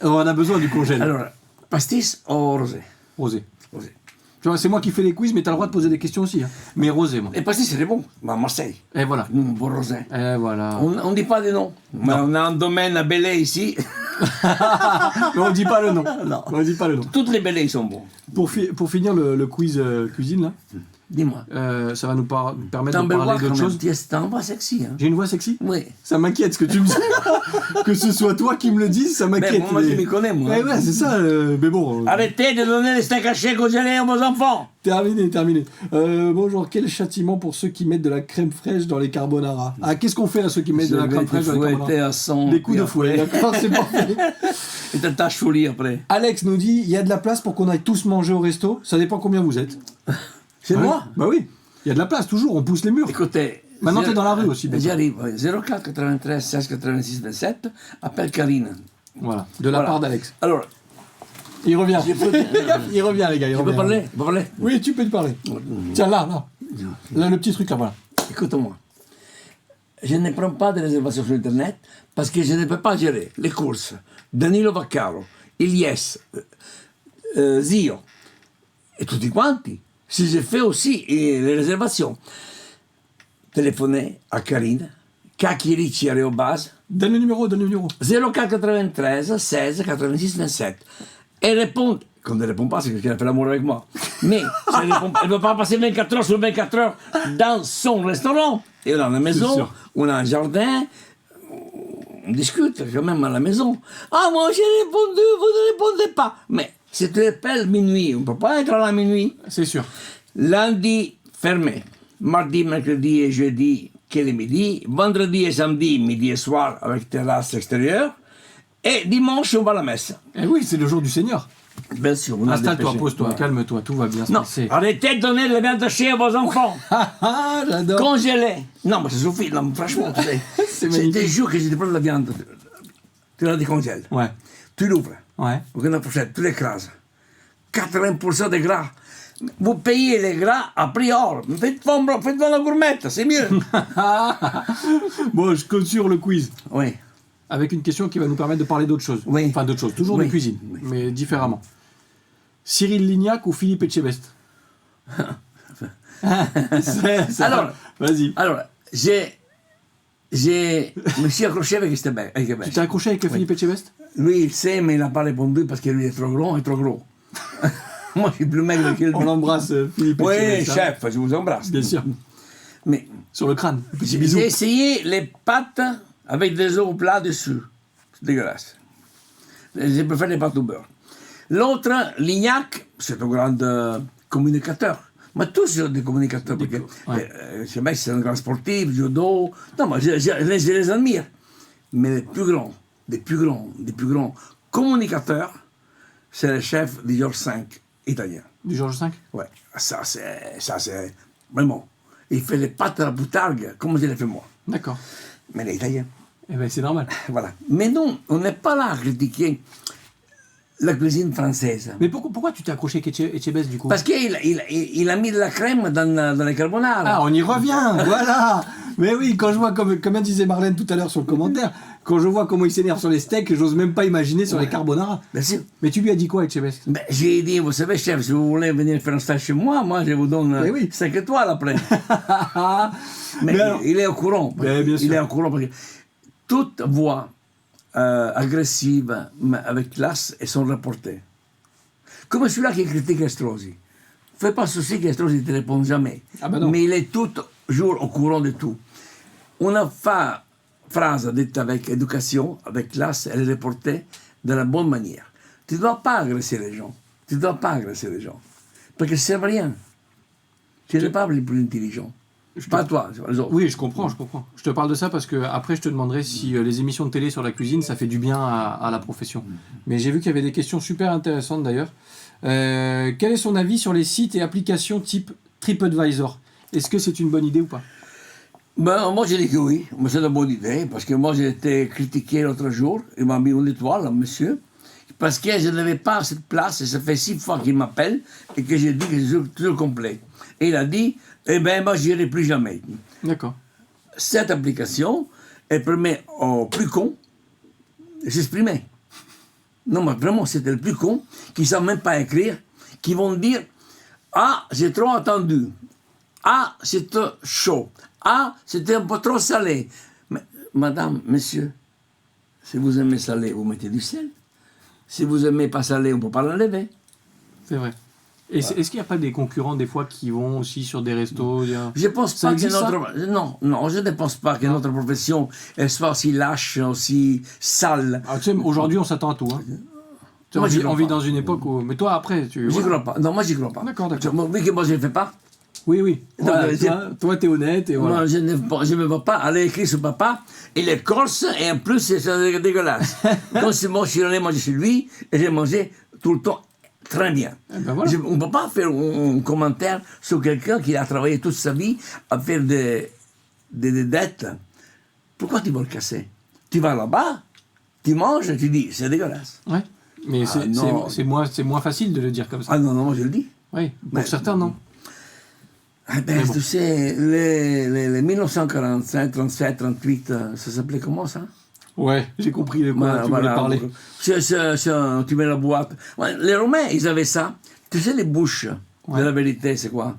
On a besoin du congèle. Alors, pastis au rosé. Rosé. Rosé. Tu vois, c'est moi qui fais les quiz, mais t'as le droit de poser des questions aussi. Hein. Mais rosé, moi. Et pastis, c'est bon. À Marseille. Et voilà. Nous, bon rosé. Et voilà. On ne dit pas de nom. Mais on a un domaine à Belley ici. Mais on dit pas le nom. Non. On dit pas le nom. Toutes les Belley sont bons. Pour finir le quiz cuisine, là, Dis-moi. ça va nous permettre T'as de belle parler voix quand d'autre même. chose. T'as une voix sexy. Hein. J'ai une voix sexy. Oui. Ça m'inquiète ce que tu me dis. Que ce soit toi qui me le dises, ça m'inquiète. Moi, je m'y connais, moi. Ouais, c'est ça. Mais bon. Arrêtez de donner les steaks hachés congelés à vos enfants. Terminé. Bonjour, quel châtiment pour ceux qui mettent de la crème fraîche dans les carbonara. Ah, qu'est-ce qu'on fait à ceux qui mettent de la crème fraîche dans les carbonara à 100. Des coups de fouet, d'accord, c'est parfait. Et t'as ta choulie après. Alex nous dit, il y a de la place pour qu'on aille tous manger au resto. Ça dépend combien vous êtes. C'est Ouais. moi. Bah oui, il y a de la place toujours, on pousse les murs. Écoutez. Maintenant, t'es dans la rue aussi, bien sûr. J'arrive. 04 93 16 86 27. Appelle Karine. Voilà, de la Voilà. part d'Alex. Alors, Il revient. je peux, Il revient, les gars. Il je peux revient. parler? Je peux parler? Oui, tu peux te parler. Tiens, là. Là, le petit truc, là, voilà. Écoute-moi. Je ne prends pas de réservation sur Internet parce que je ne peux pas gérer les courses. Danilo Vaccaro, Ilyes, Zio et tutti quanti. Si je fais aussi les réservations, téléphonez à Karine, kakirici@, Donne le numéro. 0493 16 86 27. Elle répond, quand elle ne répond pas, c'est qu'elle a fait l'amour avec moi. Mais si elle ne veut pas passer 24 heures sur 24 heures dans son restaurant. Et on a une maison, sûr. on a un jardin, on discute quand même à la maison. Ah, moi j'ai répondu, vous ne répondez pas. Mais si tu appelles minuit, on ne peut pas être à la minuit. C'est sûr. Lundi, fermé. Mardi, mercredi et jeudi, quel est midi. Vendredi et samedi, midi et soir, avec terrasse extérieure. Et dimanche, on va à la messe. Eh oui, c'est le jour du Seigneur. Bien sûr, on a des Installe-toi, péchés. pose-toi, Voilà. calme-toi, tout va bien se Non, passer. arrêtez de donner la viande hachée à vos enfants. Ah, j'adore. Congelée. Non, mais ça suffit. Non, franchement, tu sais, C'est c'est magnifique. des jours que je te prends de la viande. Tu la décongèles. Ouais, Tu l'ouvres. ouais. Avec une fourchette, tu l'écrases. 80% de gras. Vous payez les gras à prix hors. Faites-moi la gourmette, c'est mieux. Bon, je clôture le quiz Oui. avec une question qui va nous permettre de parler d'autre chose. Oui. Enfin, d'autre chose, toujours Oui. de cuisine, Oui. mais différemment. Cyril Lignac ou Philippe Etchebest? Alors- Vas-y. Alors, je me suis accroché avec Estébert. Tu t'es accroché avec Philippe Etchebest? Lui, il sait, mais il n'a pas répondu parce que lui est trop grand et trop gros. Moi, je suis plus maigre que lui. On embrasse Philippe Oui, Etchebest. hein. chef, je vous embrasse. Bien sûr. Mais Sur le crâne. Petit j'ai bisou. essayé les pâtes avec des œufs plats dessus. C'est dégueulasse. Je préfère les pâtes au beurre. L'autre, Lignac, c'est un grand communicateur. Mais tous sont des communicateurs. Parce que ouais. ce mec, c'est un grand sportif, judo. Non, mais je les admire. Mais les plus grands communicateurs, c'est le chef du Georges V italien. Du Georges V? Ouais, ça c'est vraiment. Il fait les pâtes à la boutargue comme je l'ai fait moi. D'accord. Mais les Italiens, Eh ben, c'est normal. voilà. Mais non, on n'est pas là à critiquer la cuisine française. Mais pourquoi tu t'es accroché avec Etchebest du coup? Parce qu'il a mis de la crème dans les carbonara. Ah, on y revient, voilà. Mais oui, quand je vois, comme disait Marlène tout à l'heure sur le commentaire, quand je vois comment il s'énerve sur les steaks, j'ose même pas imaginer sur les carbonara. Bien sûr. Mais tu lui as dit quoi, Etchebest? Ben, j'ai dit, vous savez, chef, si vous voulez venir faire un stage chez moi, je vous donne Mais oui. 5 étoiles après. Mais alors- il est au courant. Ben, bien sûr. Il est au courant parce que toute voix agressive, mais avec classe, elles sont reportées. Comme celui-là qui critique Estrosi. Fais pas souci qu'Estrosi ne te répond jamais. Ah ben non. Mais il est toujours au courant de tout. Une phrase dite avec éducation, avec classe, elle est reportée de la bonne manière. Tu ne dois pas agresser les gens. Tu ne dois pas agresser les gens. Parce que ça ne sert à rien. Tu n'es pas le plus intelligent. Pas toi, c'est pas les autres. Oui, je comprends. Je te parle de ça parce que après je te demanderai si les émissions de télé sur la cuisine, ça fait du bien à la profession. Mais j'ai vu qu'il y avait des questions super intéressantes d'ailleurs. Quel est son avis sur les sites et applications type TripAdvisor? Est-ce que c'est une bonne idée ou pas? Ben, moi, je dis que oui, mais c'est une bonne idée, parce que moi, j'ai été critiqué l'autre jour, il m'a mis une étoile, là, monsieur, parce que je n'avais pas cette place, et ça fait 6 fois qu'il m'appelle, et que j'ai dit que c'est toujours complet. Et il a dit, eh bien, moi, je n'irai plus jamais. D'accord. Cette application, elle permet aux plus cons de s'exprimer. Non, mais vraiment, c'était le plus con, qui ne savent même pas écrire, qui vont dire, ah, j'ai trop attendu. Ah, c'était chaud. Ah, c'était un peu trop salé. Mais, madame, monsieur, si vous aimez salé, vous mettez du sel. Si vous aimez pas salé, on ne peut pas l'enlever. C'est vrai. Et est-ce qu'il n'y a pas des concurrents des fois qui vont aussi sur des restos Je pense Ça pas que existe, ça notre... Non, je ne pense pas que notre profession elle soit aussi lâche, aussi sale. Ah, tu sais, aujourd'hui on s'attend à tout. Hein. Tu sais, Moi, j'y on crois vit pas. dans une époque où... Mais toi après, tu... J'y crois pas. Non, moi, j'y crois pas. D'accord. Vu que moi, je ne le fais pas. Oui, oui. Non, Voilà, mais toi, t'es honnête et voilà. Moi, je ne veux pas aller écrire sur papa. Il est corse et en plus, c'est dégueulasse. Donc, c'est moi, je suis allé manger chez lui et j'ai mangé tout le temps très bien. Eh ben voilà. On ne peut pas faire un commentaire sur quelqu'un qui a travaillé toute sa vie à faire des dettes. Pourquoi tu vas le casser? Tu vas là-bas, tu manges et tu dis, c'est dégueulasse. Ouais. Mais non. c'est moins facile de le dire comme ça. Ah non, moi je le dis. Oui, pour Mais- certains, non. Ah ben, Mais bon. tu sais, les 1945, 37, 38, ça s'appelait comment ça? Ouais, j'ai compris de quoi tu voulais parler. Tu mets la boîte. Ouais, les Romains, ils avaient ça. Tu sais, les bouches Ouais. de la vérité, c'est quoi?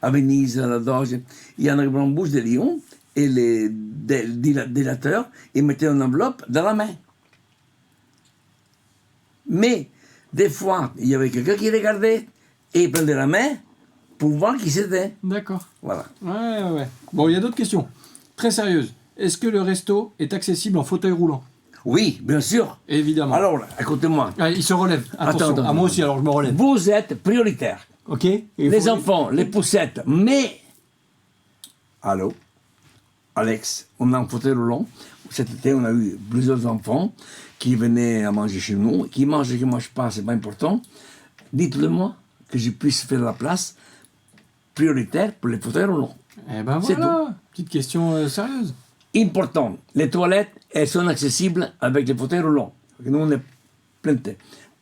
À Venise, à la Doge, il y en a une bouche de lion et les délateurs, ils mettaient une enveloppe dans la main. Mais, des fois, il y avait quelqu'un qui regardait et il prenait la main pour voir qui c'était. D'accord. Voilà. Ouais. Bon, il y a d'autres questions. Très sérieuses. Est-ce que le resto est accessible en fauteuil roulant? Oui, bien sûr. Évidemment. Alors, écoutez-moi. Ah, il se relève. Attention. Attends. Ah, moi aussi, alors je me relève. Vous êtes prioritaire. Ok. Et il Les faut- enfants, les poussettes, mais... Allô? Alex, on a un fauteuil roulant. Cet été, on a eu plusieurs enfants qui venaient à manger chez nous, qui mangent et qui ne mangent pas, c'est pas important. Dites-le moi, que je puisse faire la place prioritaire pour les fauteuils roulants. Eh ben C'est voilà, petite question sérieuse. Important, les toilettes, elles sont accessibles avec les fauteuils roulants. Nous, on est plein de temps.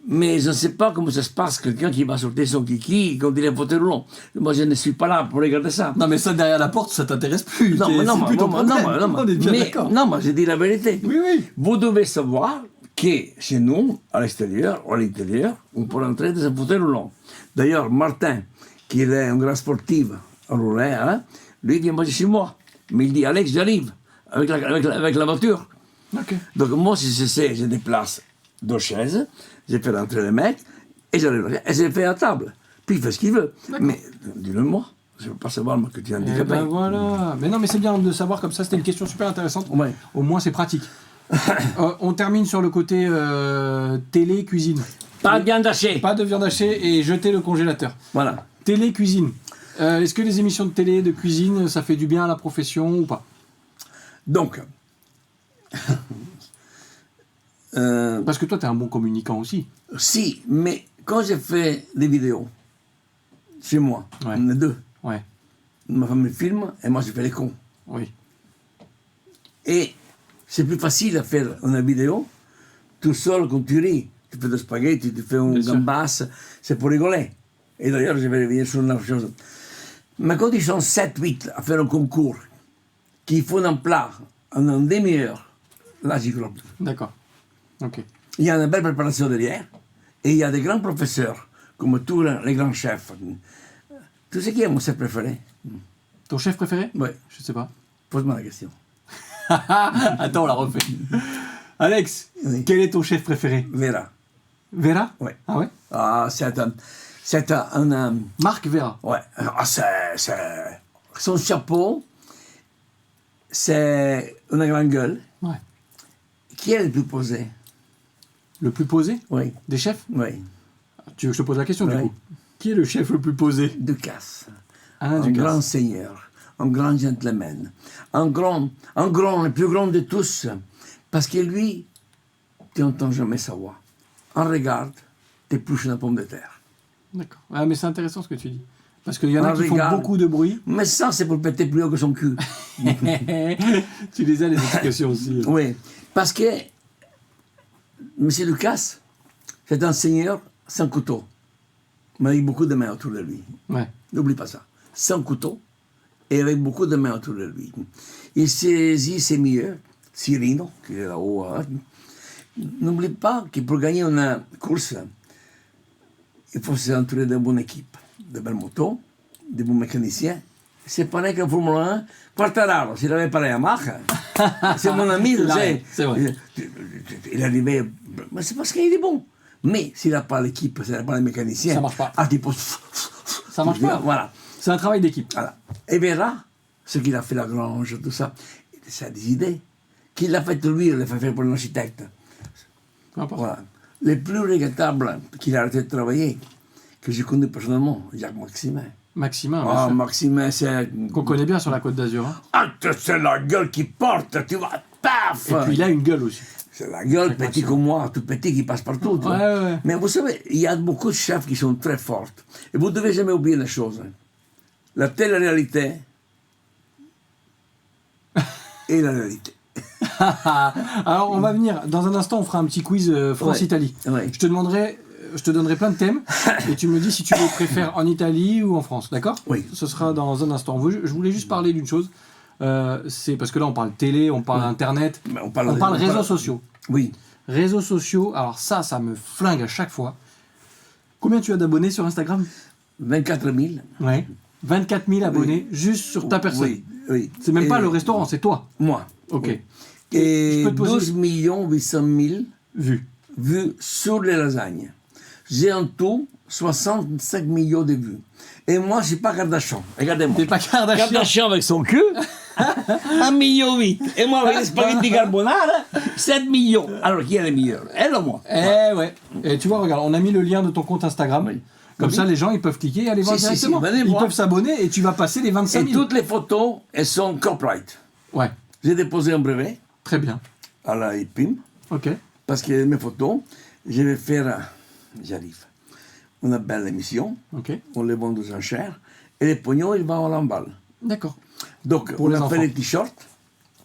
Mais je ne sais pas comment ça se passe, quelqu'un qui va sortir son kiki quand il est fauteuil roulant. Moi, je ne suis pas là pour regarder ça. Non, mais ça, derrière la porte, ça t'intéresse plus. Non, mais non, C'est plus ton problème. On est bien mais, d'accord. non, mais je dis la vérité. Oui, oui. Vous devez savoir que chez nous, à l'extérieur ou à l'intérieur, on peut rentrer dans un fauteuil roulant. D'ailleurs, Martin, qui est un grand sportif roulé, hein, lui, il vient manger chez moi. Mais il dit, Alex, j'arrive avec la voiture. Ok. Donc moi, si je sais, je déplace 2 chaises, je fais rentrer les mecs, et j'arrive, et je les fais à table. Puis il fait ce qu'il veut. Mais dis-le moi, je ne veux pas savoir moi, que tu es Eh handicapé. ben voilà. Mais non, mais c'est bien de savoir comme ça, c'était une question super intéressante. Ouais. Au moins, c'est pratique. On termine sur le côté télé, cuisine. Pas de viande hachée. Pas de viande hachée et jeter le congélateur. Voilà. Télé, cuisine. Est-ce que les émissions de télé, de cuisine, ça fait du bien à la profession ou pas? Donc, Parce que toi, tu es un bon communicant aussi. si, mais quand j'ai fait des vidéos, chez moi, Ouais. on est 2. Ouais, Ma femme me filme et moi je fais les cons. oui. Et c'est plus facile à faire une vidéo tout seul quand tu ris. Tu fais des spaghettis, tu fais un Bien sûr. gambas, c'est pour rigoler. Et d'ailleurs, je vais revenir sur une autre chose. Mais quand ils sont 7-8 à faire un concours, qu'ils font un plat en une demi-heure, là j'y crois plus. D'accord. Ok. Il y a une belle préparation derrière, et il y a des grands professeurs, comme tous les grands chefs. Tu sais qui est mon chef préféré? Ton chef préféré? Oui, Je sais pas. pose-moi la question. Attends, on la refait. Alex, Oui. quel est ton chef préféré? Vera. Vera? Ouais. Ah ouais? Ah, c'est un Marc Vera. ouais, ah, son chapeau, c'est une grande gueule. Ouais. Qui est le plus posé? Le plus posé Oui, des chefs? oui, Tu veux que je te pose la question du Ouais. coup? Qui est le chef le plus posé? Ducasse. Alain Un Ducasse. grand seigneur, un grand gentleman, un grand, le plus grand de tous. Parce que lui, tu n'entends jamais sa voix. On regarde, t'épluches une pomme de terre. D'accord. Ah, mais c'est intéressant ce que tu dis. Parce qu'il y en a On qui regarde. font beaucoup de bruit. Mais ça, c'est pour péter plus haut que son cul. Tu les as les expressions aussi. Oui, parce que M. Ducasse, c'est un seigneur sans couteau, mais avec beaucoup de mains autour de lui. Ouais. N'oublie pas ça. Sans couteau et avec beaucoup de mains autour de lui. Il saisit ses meilleurs, Cyrino, qui est là-haut. Hein. N'oublie pas que pour gagner une course, il faut s'entourer d'une bonne équipe, de belles motos, de bons mécaniciens. C'est pareil qu'en Formule 1, Quartararo, s'il avait parlé à Mach, c'est mon ami, tu Là, sais. c'est vrai. Il arrivait, mais c'est parce qu'il est bon. Mais s'il n'a pas l'équipe, s'il n'a pas les mécaniciens, Ça marche pas. Ah, tu peux... Ça marche pas. Voilà. C'est un travail d'équipe. Voilà. Et Vera, ce qu'il a fait la grange, tout ça, ça a des idées. Qu'il l'a fait lui, il l'a fait faire pour un architecte. Peu importe. Voilà. Le plus regrettable qu'il a arrêté de travailler, que j'ai connu personnellement, Jacques Maximin. Maximin, bien Ah, sûr. Maximin, c'est... Qu'on connaît bien sur la Côte d'Azur. Hein. Ah, c'est la gueule qui porte, tu vois, paf. Et puis il a une gueule aussi. C'est la gueule, petit comme moi, tout petit, qui passe partout. tu vois. Ouais. Mais vous savez, il y a beaucoup de chefs qui sont très forts. Et vous ne devez jamais oublier une chose. Hein. La télé-réalité et la réalité. Alors on va venir, dans un instant on fera un petit quiz France-Italie. Ouais. Je te donnerai plein de thèmes et tu me dis si tu les préfères en Italie ou en France, d'accord? Oui. Ce sera dans un instant. Je voulais juste parler d'une chose. C'est parce que là on parle télé, on parle internet, Mais on parle réseaux sociaux. Oui. Réseaux sociaux, alors ça me flingue à chaque fois. Combien tu as d'abonnés sur Instagram? 24 000. Ouais. 24 000 abonnés juste sur ta personne. Oui, oui. C'est même Et pas le restaurant, c'est toi. Moi. Ok. Oui. Et Je peux te poser- 12 800 000 Vu. vues sur les lasagnes. J'ai en tout 65 millions de vues. Et moi, je ne suis pas Kardashian. Regardez-moi. T'es pas Kardashian. Kardashian avec son cul, 1,8 million. Et moi, avec les spaghetti carbonara, 7 millions. Alors, qui est le meilleur? Elle ou moi? Eh ouais. Et tu vois, regarde, on a mis le lien de ton compte Instagram. Oui. Comme Oui. ça, les gens, ils peuvent cliquer et aller voir Si, directement. venez Ils voir. peuvent s'abonner et tu vas passer les 25 Et 000. toutes les photos, elles sont copyright. Ouais, J'ai déposé un brevet très bien. à la IPIM, Ok. parce que mes photos, je vais faire, j'arrive, une belle émission, Ok. on les vend aux enchères, et les pognons, ils vont à l'emballe. D'accord. Donc, Pour on les a enfants. fait des t-shirts,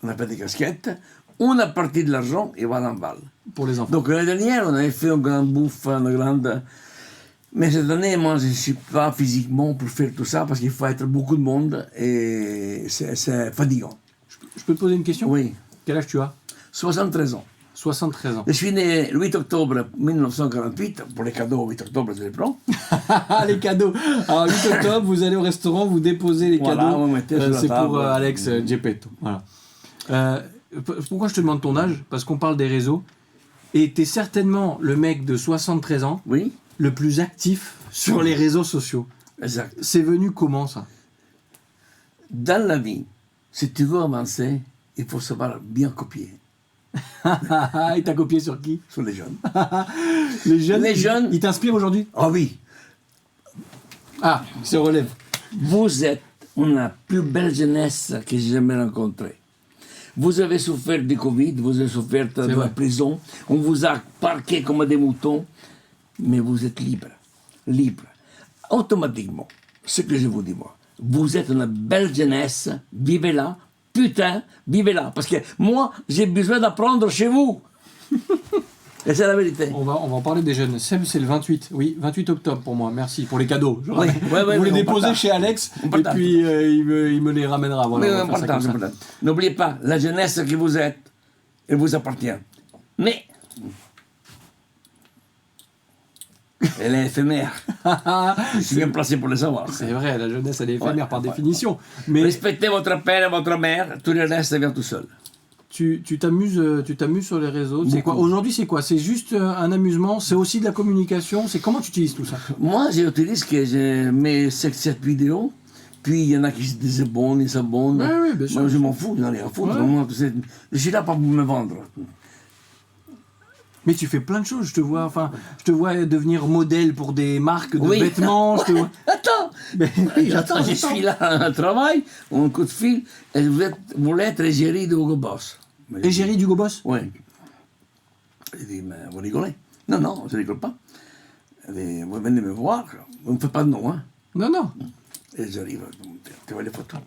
on a fait des casquettes, on a parti de l'argent, il va à l'emballe. Pour les enfants. Donc, l'année dernière, on avait fait une grande bouffe, une grande... Mais cette année, moi, je ne suis pas physiquement pour faire tout ça, parce qu'il faut être beaucoup de monde, et c'est fatigant. Je peux te poser une question? Oui, Quel âge tu as? 73 ans. 73 ans. Je suis né le 8 octobre 1948, pour les cadeaux, 8 octobre, je les prends. Ah, les cadeaux. Alors, 8 octobre, vous allez au restaurant, vous déposez les Voilà, cadeaux. vous mettez sur la C'est table. pour Alex Geppetto. Voilà. Pourquoi je te demande ton âge? Parce qu'on parle des réseaux. Et tu es certainement le mec de 73 ans Oui, le plus actif sur les réseaux sociaux. exact. C'est venu comment ça? Dans la vie, si tu veux avancer, il faut savoir bien copier Il t'a copié sur qui? sur les jeunes. Les jeunes. Les jeunes- Ils t'inspirent aujourd'hui? Ah oui, Ah, il se relève. vous êtes la plus belle jeunesse que j'ai jamais rencontrée. Vous avez souffert du Covid, vous avez souffert de la vrai. prison, on vous a parqué comme des moutons, mais vous êtes libre. Libre. Automatiquement, ce que je vous dis moi, vous êtes une belle jeunesse, vivez-la, putain, vivez-la. Parce que moi, j'ai besoin d'apprendre chez vous. Et c'est la vérité. On va en parler des jeunes. Seb, c'est le 28. Oui, 28 octobre pour moi. Merci pour les cadeaux. Je Oui, vous les on déposez partage. chez Alex On et partage. puis il me les ramènera. Voilà, Mais on va faire ça important, comme ça. c'est important. N'oubliez pas, la jeunesse que vous êtes, elle vous appartient. Mais elle est éphémère. Je suis bien placé pour le savoir. C'est vrai, la jeunesse, elle est éphémère Ouais, par ouais. définition. Mais Respectez votre père et votre mère, tout le reste vient tout seul. tu t'amuses sur les réseaux. C'est quoi Beaucoup. aujourd'hui? C'est quoi? C'est juste un amusement? C'est aussi de la communication? C'est comment tu utilises tout ça? Moi, j'utilise que je mets 7 vidéos, puis il y en a qui se désabonnent, ils s'abonnent. Ouais, ouais, bien sûr. Moi, je m'en fous, j'en ai rien à foutre. Ouais. Moi, tu sais, je suis là pas pour me vendre. Mais tu fais plein de choses. Je te vois devenir modèle pour des marques de Oui. vêtements. Je te vois... Attends, Mais oui, Attends, je suis là à un travail, un coup de fil, et vous voulez être égérie de Hugo Boss. Égérie d'Hugo Boss? Oui. J'ai dit, mais vous rigolez? Non, non, je rigole pas. Elle dit, vous venez me voir, vous ne me faites pas de nom, hein. Non, non. Et j'arrive, tu vois les photos.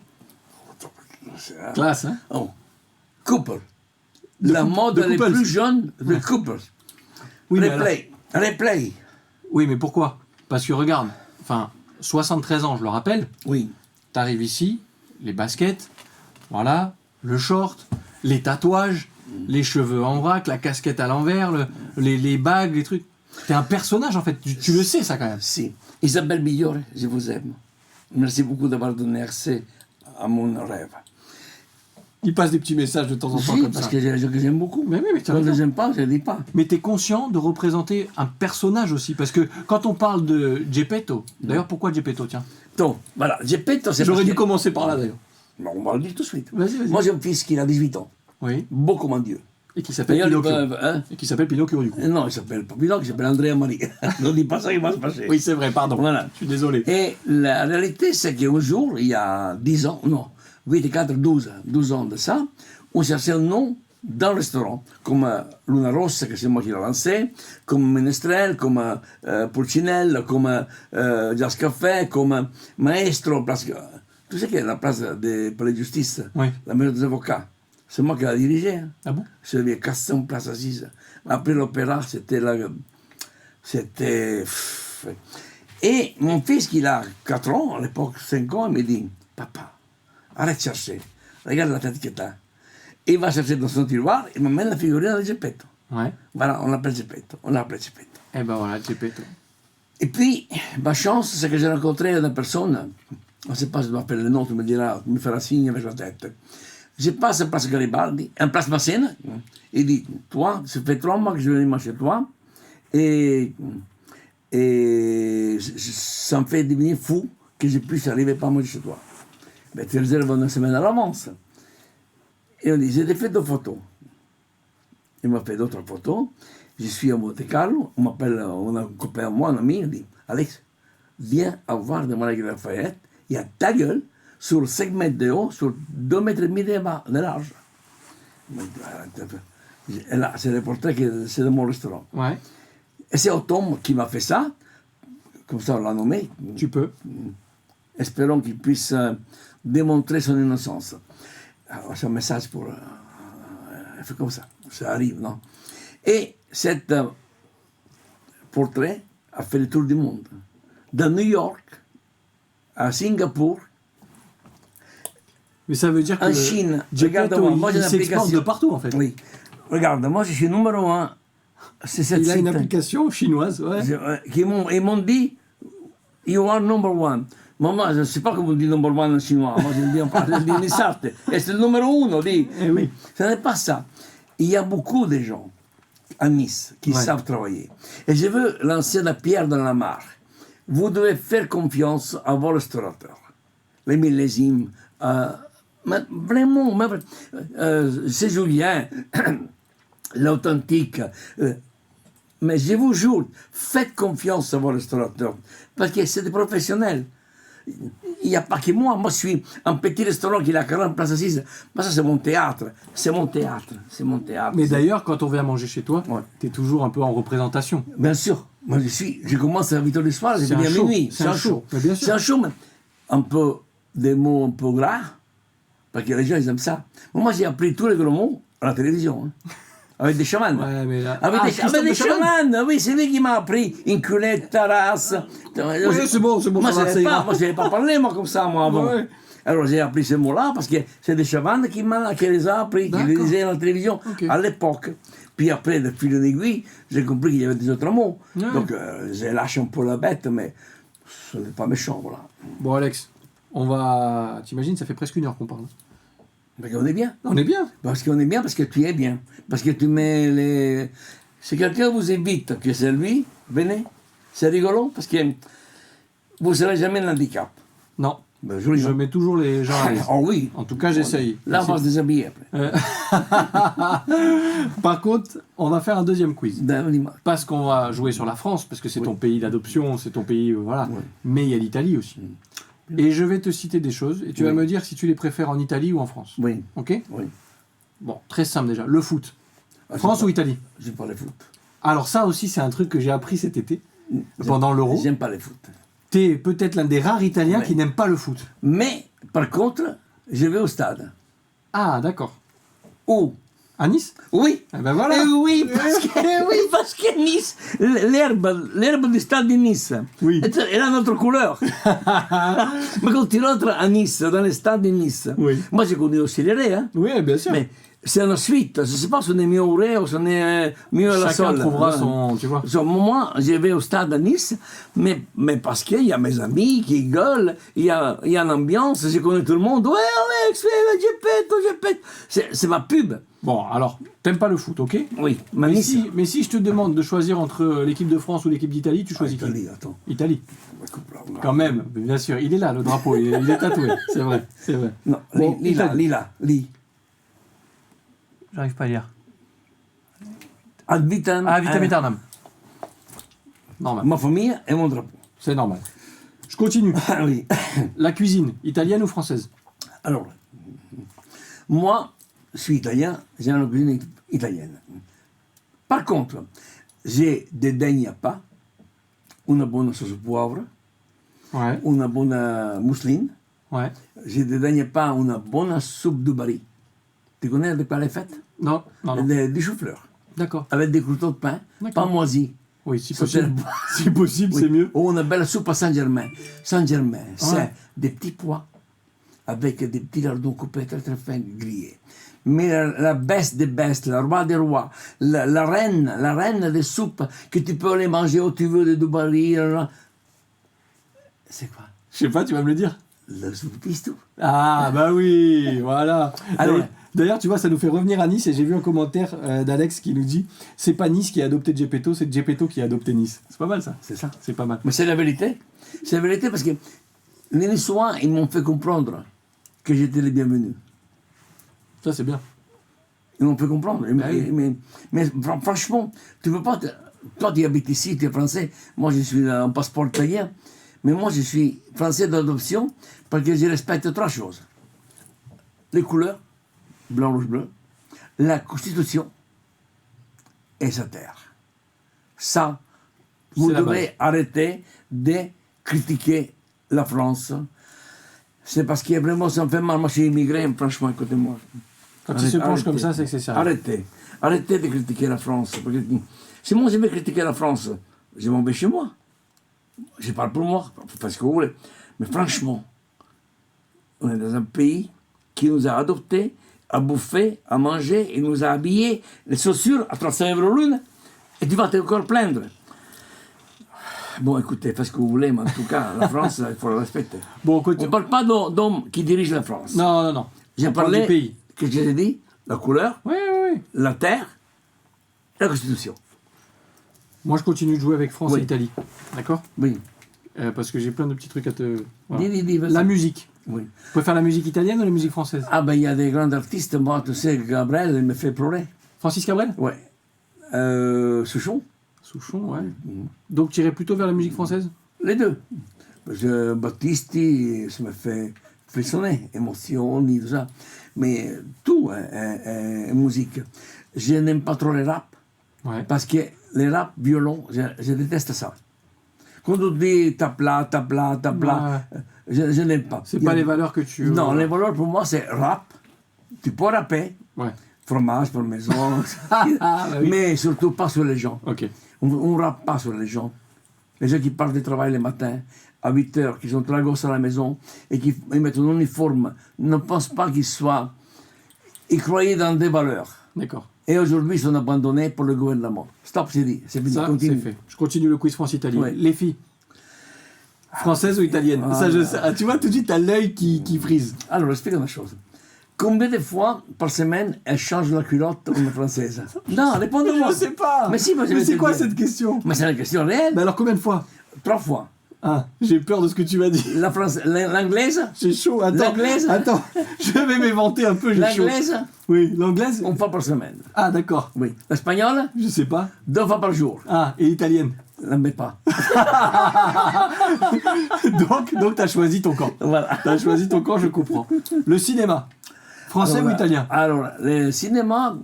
Classe, hein? Oh, Cooper. La mode, de elle est Couples. plus jeune de Cooper. Oui, mais Replay, replay. Oui, mais pourquoi? Parce que regarde, 73 ans, je le rappelle, Oui. t'arrives ici, les baskets, voilà, le short, les tatouages, les cheveux en vrac, la casquette à l'envers, les bagues, les trucs. T'es un personnage en fait, tu le sais ça quand même. Si. Isabelle Billore, je vous aime. Merci beaucoup d'avoir donné accès à mon rêve. Il passe des petits messages de temps en temps Si, comme parce ça. que j'aime beaucoup. Mais oui, mais tu as Quand je raison. n'aime pas, je ne dis pas. Mais t'es conscient de représenter un personnage aussi, parce que quand on parle de Geppetto, d'ailleurs pourquoi Geppetto, tiens? Donc, voilà, Geppetto, c'est J'aurais parce dû que- commencer par là d'ailleurs. Bon, on va le dire tout de suite. Vas-y. Moi, j'ai un fils qui a 18 ans. Oui, Beau comme un dieu. et qui s'appelle D'ailleurs, Pinocchio. hein? Et qui s'appelle Pinocchio du coup. Non, il s'appelle pas Pinocchio, il s'appelle Andrea Marie. Ne dis pas ça, il va se passer. Oui, c'est vrai, pardon. Voilà. Je suis désolé. Et la réalité, c'est qu'un jour, il y a 10 ans, non, 8 et 4, 12 ans de ça, on cherchait un nom dans le restaurant, comme Luna Rossa, que c'est moi qui l'ai lancé, comme Menestrel, comme Pulcinella, comme Jazz Café, comme Maestro, parce que tu sais qu'il y a la place de Palais de Justice, Oui. la maison des avocats. C'est moi qui l'ai dirigée. Hein. Ah bon? J'avais 400 places assises. Après l'opéra, c'était là. C'était. Et mon fils, qui a 4 ans, à l'époque 5 ans, il me dit, papa, arrête de chercher. Regarde la tête que t'as. Et il va chercher dans son tiroir, il m'amène la figurine de Geppetto. Ouais. Voilà, on l'appelle Geppetto. On l'appelle Geppetto. Et ben voilà, Geppetto. Et puis, ma chance, c'est que j'ai rencontré une personne, on ne sait pas si je dois appeler le nom, tu me diras, tu me feras signe avec la tête. Je passe à Place Garibaldi, en Place Massena, il dit, toi, ça fait 3 mois que je viens chez toi, et ça me fait devenir fou que je puisse arriver pas moi chez toi. Mais tu réserves une semaine à l'avance. Et on dit, j'ai fait 2 photos. Il m'a fait d'autres photos. Je suis à Monte Carlo, on m'appelle, on a un copain à moi, un ami, il dit, Alex, viens à voir de Marie Lafayette, il y a ta gueule, sur 5 mètres de haut, sur 2 mètres et demi de large. Et là, c'est le portrait, c'est de mon restaurant. Ouais, Et c'est Automne qui m'a fait ça, comme ça on l'a nommé. tu peux. Espérons qu'il puisse démontrer son innocence. Alors, c'est un message pour... fait comme ça arrive, non? Et cet portrait a fait le tour du monde. De New York à Singapour, Mais ça veut dire que en Chine. Geppetto, Regarde-moi, moi j'ai il une s'exporte application. de partout en fait. Oui. Regarde, moi je suis numéro 1. C'est cette Il a une site application chinoise, ouais. ils m'ont dit You are number 1. Moi, je ne sais pas comment on dit number 1 en chinois. Moi, je dis en Nisarte. Et c'est le numéro 1, dit. Eh oui. Ce n'est pas ça. Il y a beaucoup de gens à Nice qui savent travailler. Et je veux lancer la pierre dans la mare. Vous devez faire confiance à vos restaurateurs. Les millésimes. Mais vraiment, c'est Julien, l'authentique. Mais je vous jure, faites confiance à vos restaurateurs. Parce que c'est des professionnels. Il n'y a pas que moi. Moi, je suis un petit restaurant qui a 40 places assises. Mais ça, c'est mon théâtre. C'est mon théâtre. C'est mon théâtre. Mais d'ailleurs, quand on vient manger chez toi, Ouais. tu es toujours un peu en représentation. Bien sûr. Moi, je commence à 8h du soir, je C'est finis un à show. minuit. C'est un show. Mais bien sûr. C'est un show, mais un peu des mots un peu gras, parce que les gens, ils aiment ça. Moi, j'ai appris tous les gros mots à la télévision, hein, avec des chamans. Ouais, mais là... Avec des Christophe de Chavannes. chamans, oui, c'est lui qui m'a appris. Inculette, taras. Oui, c'est bon, Moi, ça va, ça ira. moi, je n'avais pas parlé, moi, comme ça, moi, avant. Ouais. Alors, j'ai appris ces mots-là, parce que c'est des chamans qui les ont appris, qui les D'accord. disaient à la télévision, Ok. à l'époque. Puis après, de fil en aiguille, j'ai compris qu'il y avait des autres mots. Ouais. Donc, j'ai lâché un peu la bête, mais ce n'est pas méchant, voilà. Bon, Alex, on va... T'imagines, ça fait presque 1 heure qu'on parle. Parce qu'on est bien. On est bien. Parce qu'on est bien, parce que tu es bien. Parce que tu mets les... Si quelqu'un vous invite, que c'est lui, venez. C'est rigolo, parce que vous ne serez jamais un handicap. Non, Ben, joli, je non? mets toujours les gens à l'aise. Oh oui. En tout cas, j'essaye. Là, on va se déshabiller après. Par contre, on va faire un deuxième quiz. Ben, dis-moi. Parce qu'on va jouer sur la France, parce que c'est ton pays d'adoption, c'est ton pays, voilà. Oui. Mais il y a l'Italie aussi. Et je vais te citer des choses, et tu vas Oui. me dire si tu les préfères en Italie ou en France. Oui, Ok? oui. Bon, très simple déjà. Le foot. Ah, France j'aime ou pas- Italie? J'aime pas les foot. Alors ça aussi, c'est un truc que j'ai appris cet été, pendant l'Euro. J'aime pas les foot. T'es peut-être l'un des rares Italiens Ouais. qui n'aiment pas le foot. Mais, par contre, je vais au stade. Ah, d'accord. Où? À Nice? Oui. Eh ben voilà. Oui, parce que Nice, l'herbe du stade de Nice, Oui. elle a notre couleur. Mais quand tu rentres à Nice, dans le stade de Nice, Oui. moi j'ai connu aussi les raies, hein, Oui, bien sûr. mais c'est une suite. Je ne sais pas si on est mieux au ré ou si on est mieux à la Chacun sol. trouvera Voilà. son... Tu vois. Moi, je vais au stade à Nice, mais parce qu'il y a mes amis qui gueulent, il y a une ambiance, je connais tout le monde. Ouais, Alex, je pète. C'est ma pub. Bon, alors, t'aimes pas le foot, ok? Oui, mais Mais Nice. si, je te demande de choisir entre l'équipe de France ou l'équipe d'Italie, tu choisis qui? Italie, attends. Italie. Non, Quand même, bien sûr. Il est là, le drapeau. Il est tatoué. C'est vrai, c'est vrai. Bon, lila, Italie. lila, li. J'arrive pas à lire. Ad vitam. Ah, vitam aeternam. Normal. Ma famille et mon drapeau. C'est normal. Je continue. Ah oui. La cuisine, italienne ou française? Alors, moi, je suis italien, j'ai une cuisine italienne. Par contre, je dédaigne pas une bonne sauce poivre, Ouais, une bonne mousseline, ouais. je dédaigne pas une bonne soupe de baril. Tu connais de quoi elle est faite? Non, non, non. Du chou-fleur, D'accord. avec des croûtons de pain, D'accord. pas moisis. Oui, si Ça, possible. c'est- Si possible, Oui. c'est mieux. Ou une belle soupe à Saint-Germain. Saint-Germain, c'est Ouais. des petits pois avec des petits lardons coupés très très fins, grillés. Mais la best des bestes, la roi des rois, la reine des soupes que tu peux aller manger où tu veux, de Dubaï, c'est quoi? Je sais pas, tu vas me le dire. La soupe pistou. Ah, bah oui, voilà. Alors, D'ailleurs, tu vois, ça nous fait revenir à Nice et j'ai vu un commentaire d'Alex qui nous dit c'est pas Nice qui a adopté Geppetto, c'est Geppetto qui a adopté Nice. C'est pas mal ça. C'est ça. C'est pas mal. Mais c'est la vérité. C'est la vérité parce que les Niçois, ils m'ont fait comprendre que j'étais le bienvenu. Ça, c'est bien. Ils m'ont fait comprendre. Ah oui. Mais franchement, tu veux pas. Toi, tu habites ici, tu es français. Moi, je suis un passeport italien. Mais moi, je suis français d'adoption parce que je respecte trois choses. Les couleurs, blanc, rouge, bleu, la Constitution et sa terre. Ça, vous C'est la devez arrêter de critiquer la France. C'est parce que vraiment, ça me fait mal. Moi, je suis immigré, franchement, écoutez-moi. Quand il se penche comme ça, c'est que c'est sérieux. Arrêtez. Arrêtez de critiquer la France. Parce que si moi, je veux critiquer la France, je m'en vais chez moi. Je parle pour moi, faites ce que vous voulez. Mais franchement, on est dans un pays qui nous a adoptés, à bouffer, à manger, et nous a habillés, les chaussures à 35 € l'une, et tu vas encore plaindre. Bon, écoutez, faites ce que vous voulez, mais en tout cas, la France, il faut la respecter. Bon, On ne parle pas d'hommes qui dirigent la France. Non, non, non. J'ai On parle parlé, du pays. qu'est-ce que j'ai dit? La couleur, Oui, oui, oui. la terre, la Constitution. Moi, je continue de jouer avec France Oui. et Italie. D'accord? Oui. Parce que j'ai plein de petits trucs à te. Voilà. Dis, vas-y. La musique. Oui. Tu préfères la musique italienne ou la musique française? Ah ben, il y a des grands artistes, moi, tu sais, Gabriel, il me fait pleurer. Francis Cabrel? Ouais. Souchon. Souchon, ouais. Donc, tu irais plutôt vers la musique française? Les deux. Parce que Battisti, ça me fait frissonner, émotion, tout ça. Mais tout est musique. Je n'aime pas trop les rap, Ouais. parce que les rap violons, je déteste ça. Quand on dit tapla, je n'aime pas. C'est pas les valeurs que tu. Non, les valeurs pour moi, c'est rap. Tu peux rapper, Ouais. fromage pour maison, Bah oui. mais surtout pas sur les gens. Ok. On ne rappe pas sur les gens. Les gens qui partent du travail le matin, à 8 heures, qui sont trois gosses à la maison, et qui mettent un uniforme, ne pensent pas qu'ils soient. Ils croyaient dans des valeurs. D'accord. Et aujourd'hui, ils sont abandonnés pour le gouvernement. Stop, c'est dit. C'est fini. Ça, c'est Continue. fait. Je continue le quiz France-Italie. Ouais. Les filles. Françaises ou italiennes? Ça, je sais. Ah, tu vois, tout de suite, t'as l'œil qui frise. Alors, explique une chose. Combien de fois par semaine elle change la culotte une française? Non, réponds-moi. Je sais pas. Mais si, moi, je vais c'est te quoi dire. cette question? Mais c'est une question réelle. Mais alors, combien de fois? 3 fois. Ah, j'ai peur de ce que tu m'as dit. L'anglaise, J'ai chaud. Attends. L'anglaise Attends. Je vais m'inventer un peu. J'ai chaud. l'anglaise, Oui, l'anglaise. 1 fois par semaine. Ah, d'accord. Oui. L'espagnole, Je sais pas. 2 fois par jour. Ah, et l'italienne. N'en mets pas. donc t'as choisi ton camp. Voilà. T'as choisi ton camp, je comprends. Le cinéma. Français ou italien? Alors, le cinéma,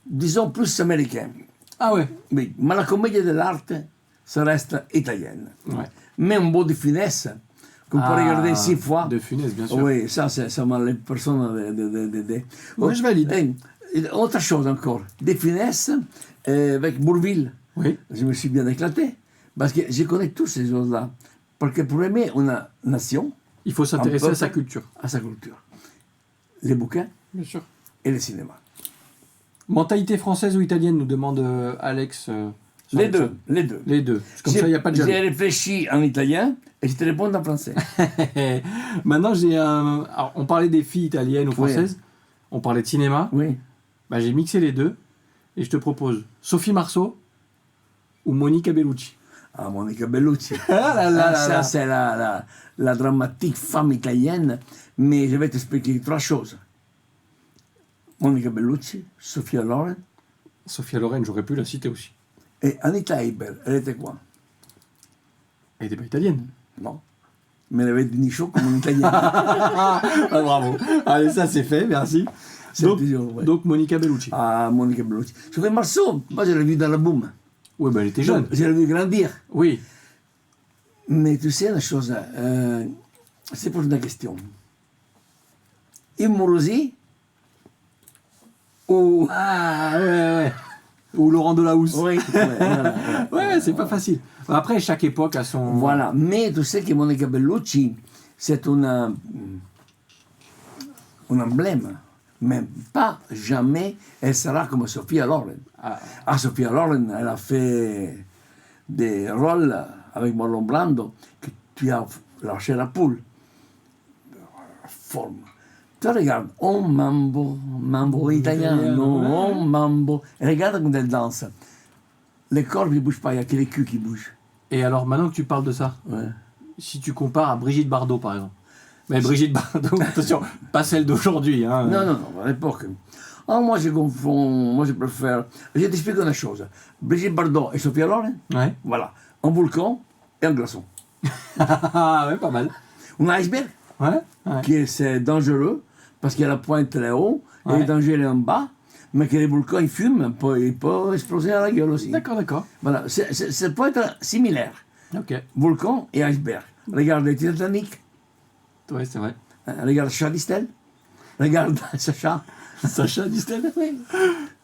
disons plus américain. Ah ouais. Oui, mais la comédie de l'art, ça reste italienne. Ouais. Mais un beau de finesse, qu'on peut regarder 6 fois. De Funès, bien sûr. Oui, ça m'a les personnes de. Ouais, je valide. Et autre chose encore, des finesses avec Bourville. Oui. Je me suis bien éclaté. Parce que je connais tous ces choses-là. Parce que pour aimer une nation, Il faut s'intéresser à sa culture. à sa culture, les bouquins Bien sûr. et le cinéma. Mentalité française ou italienne, nous demande Alex. Sur Les le deux, chat. les deux. Les deux. Comme ça, il n'y a pas de J'ai jaloux. réfléchi en italien et je te réponds en français. Maintenant, j'ai un. Alors, on parlait des filles italiennes ou françaises. On parlait de cinéma. Oui. Bah, j'ai mixé les deux. Et je te propose Sophie Marceau ou Monica Bellucci. Ah, Monica Bellucci. Ah là là là Ça, là. c'est la dramatique femme italienne. Mais je vais t'expliquer 3 choses. Monica Bellucci, Sophia Loren Sophia Loren, j'aurais pu la citer aussi. et Anita Eiber. Elle était quoi? Elle n'était pas italienne. Non. Mais elle avait des nichons comme une italienne. Ah, bravo. Allez, ça c'est fait, merci. C'est Donc, toujours, ouais. donc Monica Bellucci. Ah, Monica Bellucci. Sophia Marceau, moi je l'ai vue dans la boum. Oui, bah, elle était jeune. Je l'ai vue grandir. Oui. Mais tu sais une chose, c'est pour une question. Yves Morosi ou... Ah, ouais. Ou Laurent Delahousse. Oui, voilà. Ouais, c'est pas facile. Après, chaque époque a son. Voilà, mais tu sais que Monica Bellucci, c'est un emblème. Mais pas jamais elle sera comme Sophia Loren. Ah, Sophia Loren, elle a fait des rôles avec Marlon Brando que tu as lâché la poule. Forme. Tu regardes, oh mambo italiano, oh mambo. Et regarde quand elle danse. Les corps ne bougent pas, il n'y a que les culs qui bougent. Et alors, maintenant que tu parles de ça, Ouais. si tu compares à Brigitte Bardot, par exemple. Mais Brigitte Bardot, attention, pas celle d'aujourd'hui. Hein. Non, à l'époque. Ah, moi, je confonds, moi, je préfère. Je t'explique une chose. Brigitte Bardot et Sophia Loren, Ouais. voilà. Un volcan et un glaçon. Ah ouais, pas mal. Un iceberg, Ouais, ouais. c'est dangereux, parce qu'il y a la pointe très haut, et Ouais. le danger est en bas, mais que les volcans, ils fument, il peut exploser à la gueule aussi. D'accord, d'accord. Voilà, ça peut être similaire, Ok. volcan et iceberg. Regarde le Titanic, Ouais, c'est vrai. regarde Sacha Distel, regarde Sacha. Sacha Distel. Oui.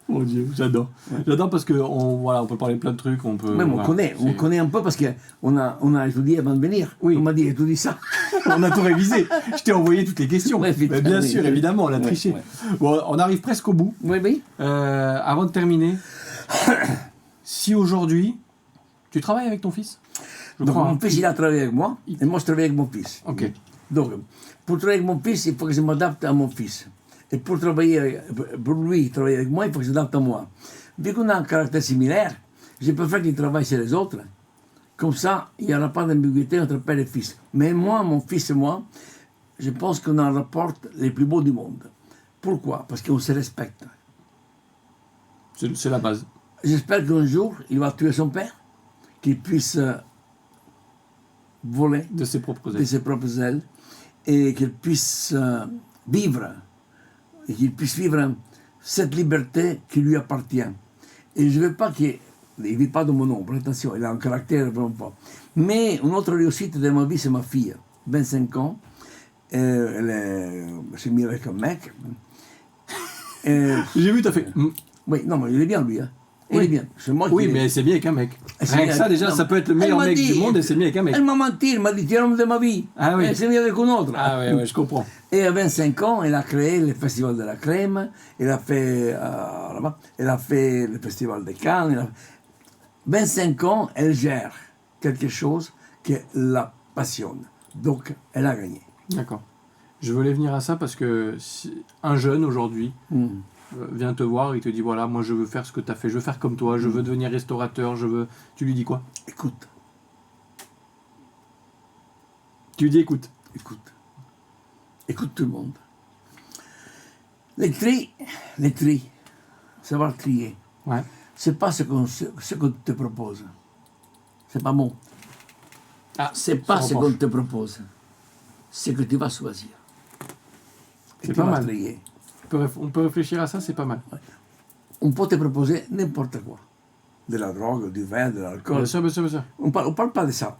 Mon Dieu, j'adore. J'adore parce on peut parler plein de trucs. On peut. Même voilà, on connaît un peu parce qu'on a étudié avant de venir. Oui. On m'a dit, étudie ça. On a tout révisé. Je t'ai envoyé toutes les questions. Ouais, Mais bien oui, sûr, oui. évidemment, on a Ouais, triché. ouais. Bon, on arrive presque au bout. Oui, oui. Avant de terminer, si aujourd'hui, tu travailles avec ton fils? Je Donc, crois, hein. mon fils, il a travaillé avec moi, et moi, je travaille avec mon fils. Ok. Donc, pour travailler avec mon fils, il faut que je m'adapte à mon fils. Et pour travailler, pour lui travailler avec moi, il faut que je m'adapte à moi. Vu qu'on a un caractère similaire, je préfère qu'il travaille chez les autres. Comme ça, il n'y aura pas d'ambiguïté entre père et fils. Mais moi, mon fils et moi, je pense qu'on a un rapport les plus beaux du monde. Pourquoi? Parce qu'on se respecte. C'est la base. J'espère qu'un jour, il va tuer son père, qu'il puisse voler De ses propres de ailes. ses propres ailes et qu'il puisse vivre, et qu'il puisse vivre cette liberté qui lui appartient. Et je ne veux pas qu'il ne vit pas de mon ombre, attention, il a un caractère vraiment pas. Mais une autre réussite de ma vie, c'est ma fille, 25 ans, elle s'est mise avec un mec. J'ai vu, t'as fait. Oui, non, mais il est bien lui, hein. Il Oui. est bien. C'est moi Oui, qui mais c'est bien avec un mec. C'est Rien que bien ça, avec- déjà, non. ça peut être le Elle meilleur m'a mec dit- du monde et c'est bien avec un mec. Elle m'a menti, elle m'a dit, tu es l'homme de ma vie. Ah oui. Elle s'est mise avec un autre. Ah ouais, je comprends. Et à 25 ans, elle a créé le Festival de la Crème, elle a fait, là-bas, elle a fait le Festival de Cannes. 25 ans, elle gère quelque chose qui la passionne. Donc, elle a gagné. D'accord. Je voulais venir à ça parce que un jeune aujourd'hui vient te voir, il te dit voilà, moi je veux faire ce que tu as fait, je veux faire comme toi, je veux devenir restaurateur, je veux. Tu lui dis quoi? Écoute, Tu lui dis écoute. écoute. Écoute tout le monde. Les tri, savoir trier. Ouais. C'est pas ce qu'on te propose. C'est pas bon. Ah, C'est pas ça ce repenche. qu'on te propose. C'est que tu vas choisir. Et C'est tu pas vas mal. trier. On peut réfléchir à ça, c'est pas mal. On peut te proposer n'importe quoi. De la drogue, du vin, de l'alcool. Bien sûr, bien sûr, bien sûr. On parle pas de ça.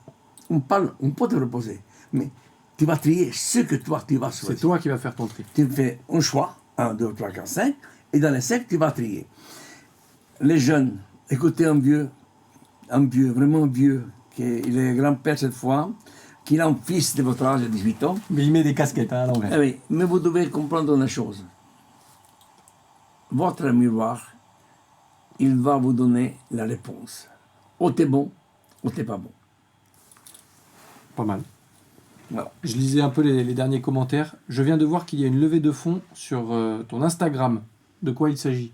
On peut te proposer. Mais tu vas trier ce que toi, tu vas C'est choisir. toi qui vas faire ton tri. Tu fais un choix, 1, 2, 3, 4, 5, et dans les 5, tu vas trier. Les jeunes, écoutez un vieux, vraiment vieux, il est grand-père cette fois, qui a un fils de votre âge de 18 ans. Mais il met des casquettes à l'envers. Eh oui, mais vous devez comprendre une chose. Votre miroir, il va vous donner la réponse. Ou t'es bon, ou t'es pas bon. Pas mal. Voilà. Je lisais un peu les derniers commentaires. Je viens de voir qu'il y a une levée de fonds sur ton Instagram. De quoi il s'agit?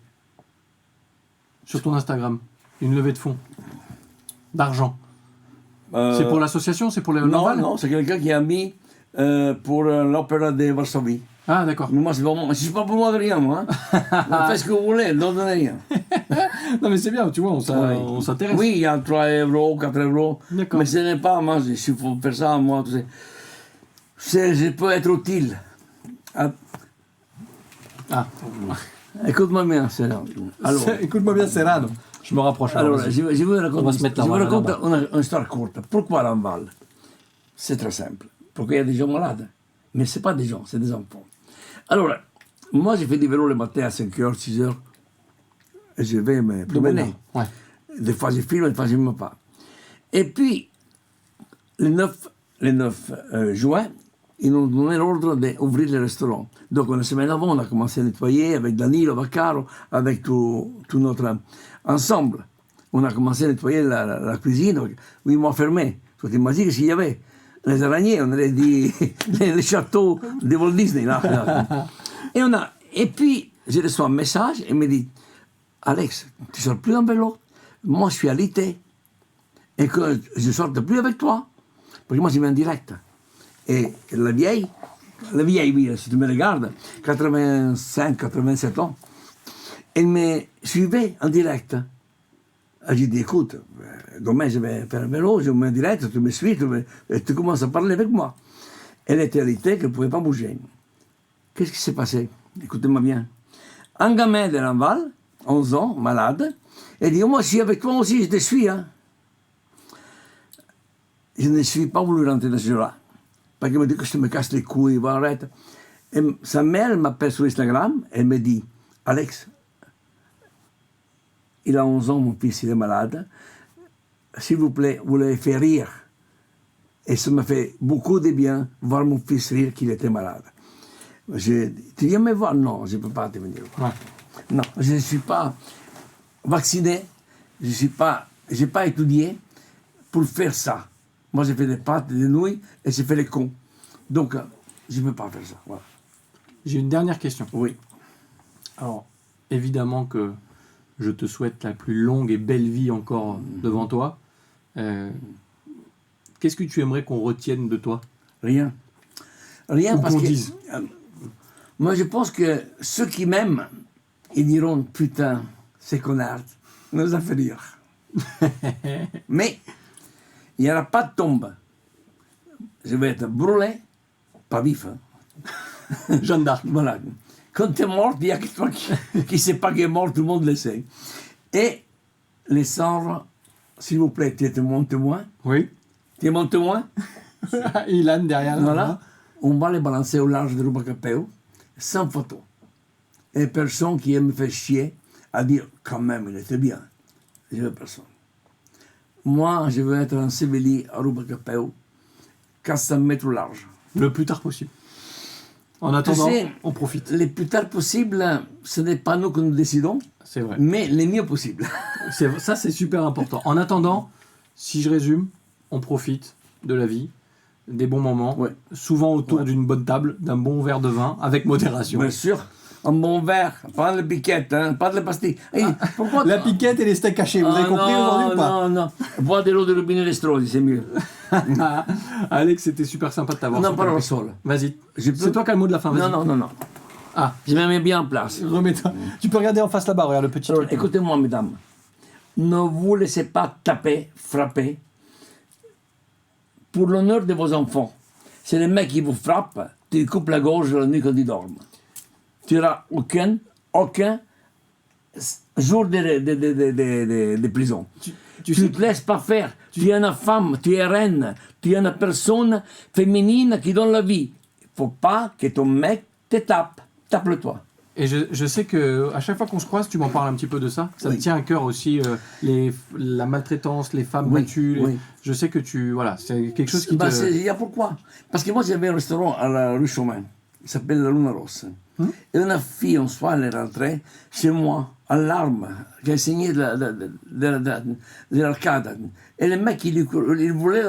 Sur ton Instagram. Une levée de fonds. D'argent. C'est pour l'association? C'est pour les Non, Norval? non, c'est quelqu'un qui a mis pour l'opéra de Varsovie. Ah, d'accord. Mais moi, c'est vraiment, c'est pas pour moi de rien, moi. Hein. Faites ce que vous voulez, ne donnez rien. Non, mais c'est bien, tu vois, Oui. on s'intéresse. Oui, il y a 3 euros, 4 euros. D'accord. Mais ce n'est pas, moi, s'il faut faire ça, moi, tu sais, je peux être utile. Ah, Ah. écoute-moi bien, c'est là. Alors, Écoute-moi bien, Serrano. Je me rapproche. alors vas-y. je vous raconte, On va se mettre je vous là-bas, raconte là-bas. une histoire courte. Pourquoi l'enval? C'est très simple. Pourquoi il y a des gens malades? Mais ce n'est pas des gens, c'est des enfants. Alors, moi, j'ai fait du vélo le matin à 5h, 6h. Et je vais me promener. Ouais. Des fois, je filme, des fois, je ne filme pas. Et puis, le 9 juin, ils nous ont donné l'ordre d'ouvrir le restaurant. Donc, une semaine avant, on a commencé à nettoyer avec Danilo Vaccaro, avec tout notre ensemble. On a commencé à nettoyer la cuisine. Oui, ils m'ont fermé. Tu t'imagines s'il y avait les araignées, on aurait dit les châteaux de Walt Disney. Là. Et puis, je reçois un message et il me dit Alex, tu ne sors plus en vélo. Moi, je suis alité. Et que je ne sorte plus avec toi. Parce que moi, je vais en direct. Et la vieille, oui, si tu me regardes, 85, 87 ans, elle me suivait en direct. J'ai dit, écoute, demain je vais faire un vélo, je me direct, tu me suis, et tu commences à parler avec moi. Elle était alitée, qu'elle ne pouvait pas bouger. Qu'est-ce qui s'est passé? Écoutez-moi bien. Un gamin de Lamval, 11 ans, malade, elle dit, moi, je suis avec toi aussi, je te suis. Hein. Je ne suis pas voulu rentrer dans ce jeu-là. Parce qu'elle me dit que je me casse les couilles, va, arrête. Et sa mère m'appelle sur Instagram, elle me dit, Alex, il a 11 ans, mon fils, il est malade. S'il vous plaît, vous l'avez fait rire. Et ça m'a fait beaucoup de bien voir mon fils rire qu'il était malade. Tu viens me voir? Non, je ne peux pas te venir voir. Ouais. Non, je ne suis pas vacciné, je n'ai pas étudié pour faire ça. Moi, j'ai fait des pâtes, des nouilles, et j'ai fait les cons. Donc, je ne peux pas faire ça. Voilà. J'ai une dernière question. Oui. Alors, évidemment que je te souhaite la plus longue et belle vie encore devant toi. Qu'est-ce que tu aimerais qu'on retienne de toi? Rien. Rien. Ou parce qu'on que dise. Moi, je pense que ceux qui m'aiment, ils diront, putain, ces connards nous a fait rire. Mais il n'y aura pas de tombe. Je vais être brûlé, pas vif. Hein. Jeanne d'Arc. Voilà. Quand tu es mort, il y a que toi qui ne sait pas qu'il est mort, tout le monde le sait. Et les cendres, s'il vous plaît, tu es mon témoin. Oui. Tu es mon témoin. Ilan derrière. Voilà. On va les balancer au large de Rubacapéo, sans photo. Et personne qui me fait chier à dire, quand même, il était bien. Je veux personne. Moi, je veux être enseveli à Rubacapéo, 400 mètres au large. Le plus tard possible. En attendant, on profite. Le plus tard possible, ce n'est pas nous que nous décidons, c'est vrai. Mais le mieux possible. Ça, c'est super important. En attendant, si je résume, on profite de la vie, des bons moments, ouais. Souvent autour d'une bonne table, d'un bon verre de vin, avec modération. Bien sûr. Un bon verre, pas de piquette, hein, pas de pastilles. Hey, pourquoi la piquette et les steaks hachés, vous avez compris aujourd'hui ou pas? Non. Bois de l'eau de robinet Lestrodi, c'est mieux. Alex, c'était super sympa de t'avoir. Non, parole seul. Vas-y. C'est toi qui as le mot de la fin. Non. Ah, je me mets bien en place. Remets-toi. Tu peux regarder en face là-bas, regarde le petit. Alors, écoutez-moi, mesdames. Ne vous laissez pas taper, frapper. Pour l'honneur de vos enfants. C'est les mecs qui vous frappent, tu coupes la gorge la nuit quand ils dorment. Tu n'auras aucun jour de prison. Tu ne te laisses pas faire. Tu es une femme, tu es reine, tu es une personne féminine qui donne la vie. Il ne faut pas que ton mec te tape. Tape-le toi. Et je sais qu'à chaque fois qu'on se croise, tu m'en parles un petit peu de ça. Ça te tient à cœur aussi, la maltraitance, les femmes battues. Je sais que c'est quelque chose qui te... Il y a pourquoi? Parce que moi, j'avais un restaurant à la rue Chaumin. Il s'appelle la Luna Rossa. Et une fille, un soir, elle est rentrée chez moi, en larmes, qui a saigné de l'arcade. Et le mec, il voulait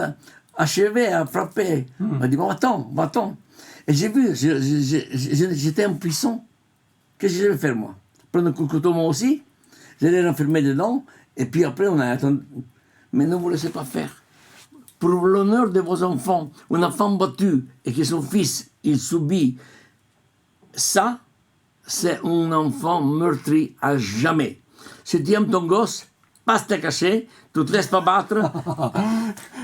achever à frapper. Il m'a dit, bon, va-t'en. Et j'ai vu, j'étais impuissant. Qu'est-ce que je vais faire, moi? Prendre un coup de couteau, moi aussi. J'allais l'enfermer dedans. Et puis après, on a attendu. Mais ne vous laissez pas faire. Pour l'honneur de vos enfants, une femme battue et que son fils, il subit ça, c'est un enfant meurtri à jamais. Si tu aimes ton gosse, passe te cacher, tu te laisses pas battre.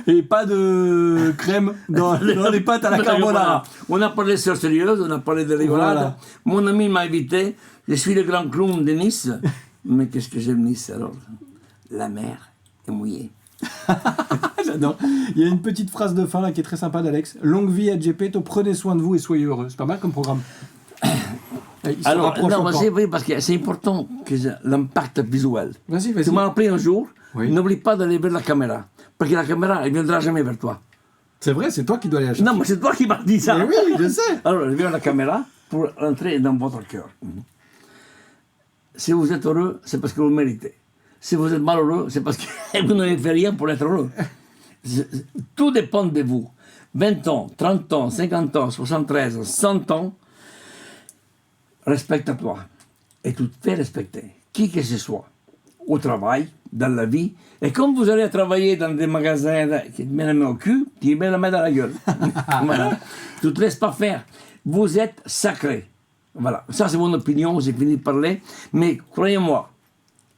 Et pas de crème dans les pâtes à la carbonara. On a parlé de choses sérieuses, on a parlé de rigolade. Voilà. Mon ami m'a invité, je suis le grand clown de Nice. Mais qu'est-ce que j'aime Nice alors? La mer est mouillée. J'adore. Il y a une petite phrase de fin là qui est très sympa d'Alex. Longue vie à Geppetto, prenez soin de vous et soyez heureux. C'est pas mal comme programme. Alors, non, oui, parce que c'est important que l'impact visuel. Vas-y. Tu m'as appris un jour, n'oublie pas d'aller vers la caméra. Parce que la caméra, elle ne viendra jamais vers toi. C'est vrai, c'est toi qui dois aller la chercher. Non, mais c'est toi qui m'as dit ça. Mais oui, je sais. Alors, elle vient à la caméra pour entrer dans votre cœur. Si vous êtes heureux, c'est parce que vous le méritez. Si vous êtes malheureux, c'est parce que vous n'avez fait rien pour être heureux. Tout dépend de vous. 20 ans, 30 ans, 50 ans, 73, 100 ans, respecte-toi. Et tu te fais respecter, qui que ce soit, au travail, dans la vie. Et quand vous allez travailler dans des magasins qui te mettent la main au cul, tu mets la main dans la gueule. Voilà. Tu ne te laisses pas faire. Vous êtes sacré. Voilà. Ça, c'est mon opinion, j'ai fini de parler. Mais croyez-moi,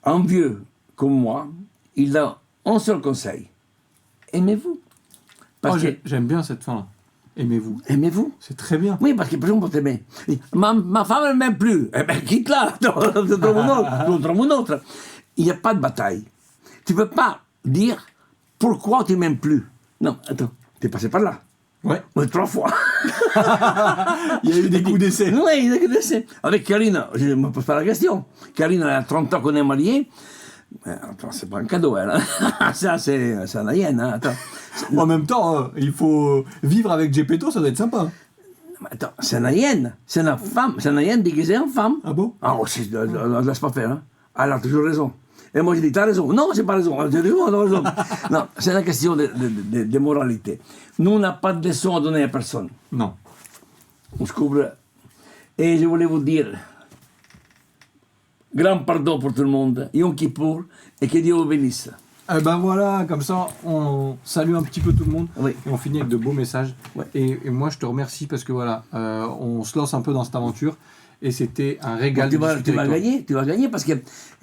un vieux comme moi, il a un seul conseil. Aimez-vous. Parce que, J'aime bien cette fin-là. Aimez-vous. aimez-vous. C'est très bien. Oui, parce que personne ne peut t'aimer. Ma femme, elle ne m'aime plus. Eh bien, quitte-la. Trouve une autre. Il n'y a pas de bataille. Tu ne peux pas dire pourquoi tu ne m'aimes plus. Non, attends, tu es passé par là. Ouais. Oui, 3 fois. Il y a eu des coups d'essai. Oui, il y a des coups d'essai. Avec Karine, je ne me pose pas la question. Karine, elle a 30 ans qu'on est mariés. Attends, c'est pas un cadeau, elle. Hein. Ça, c'est un hyène. Hein. Attends. En même temps, il faut vivre avec Gepetto, ça doit être sympa. Mais attends, c'est une hyène. C'est une femme. C'est une hyène déguisée en femme. Ah bon? Ah, laisse pas faire. Hein. Elle a toujours raison. Et moi, je dis, t'as raison. Non, j'ai pas raison. J'ai raison, t'as raison. Non, c'est une question de moralité. Nous, on n'a pas de leçon à donner à personne. Non. On se couvre. Et je voulais vous dire, grand pardon pour tout le monde, Yom Kippour, et que Dieu vous bénisse. Eh ben voilà, comme ça, on salue un petit peu tout le monde. Oui. Et on finit avec de beaux messages. Ouais. Et moi, je te remercie parce que voilà, on se lance un peu dans cette aventure. Et c'était un régal Tu de vas, discuter tu vas avec toi. gagner, tu vas gagner parce que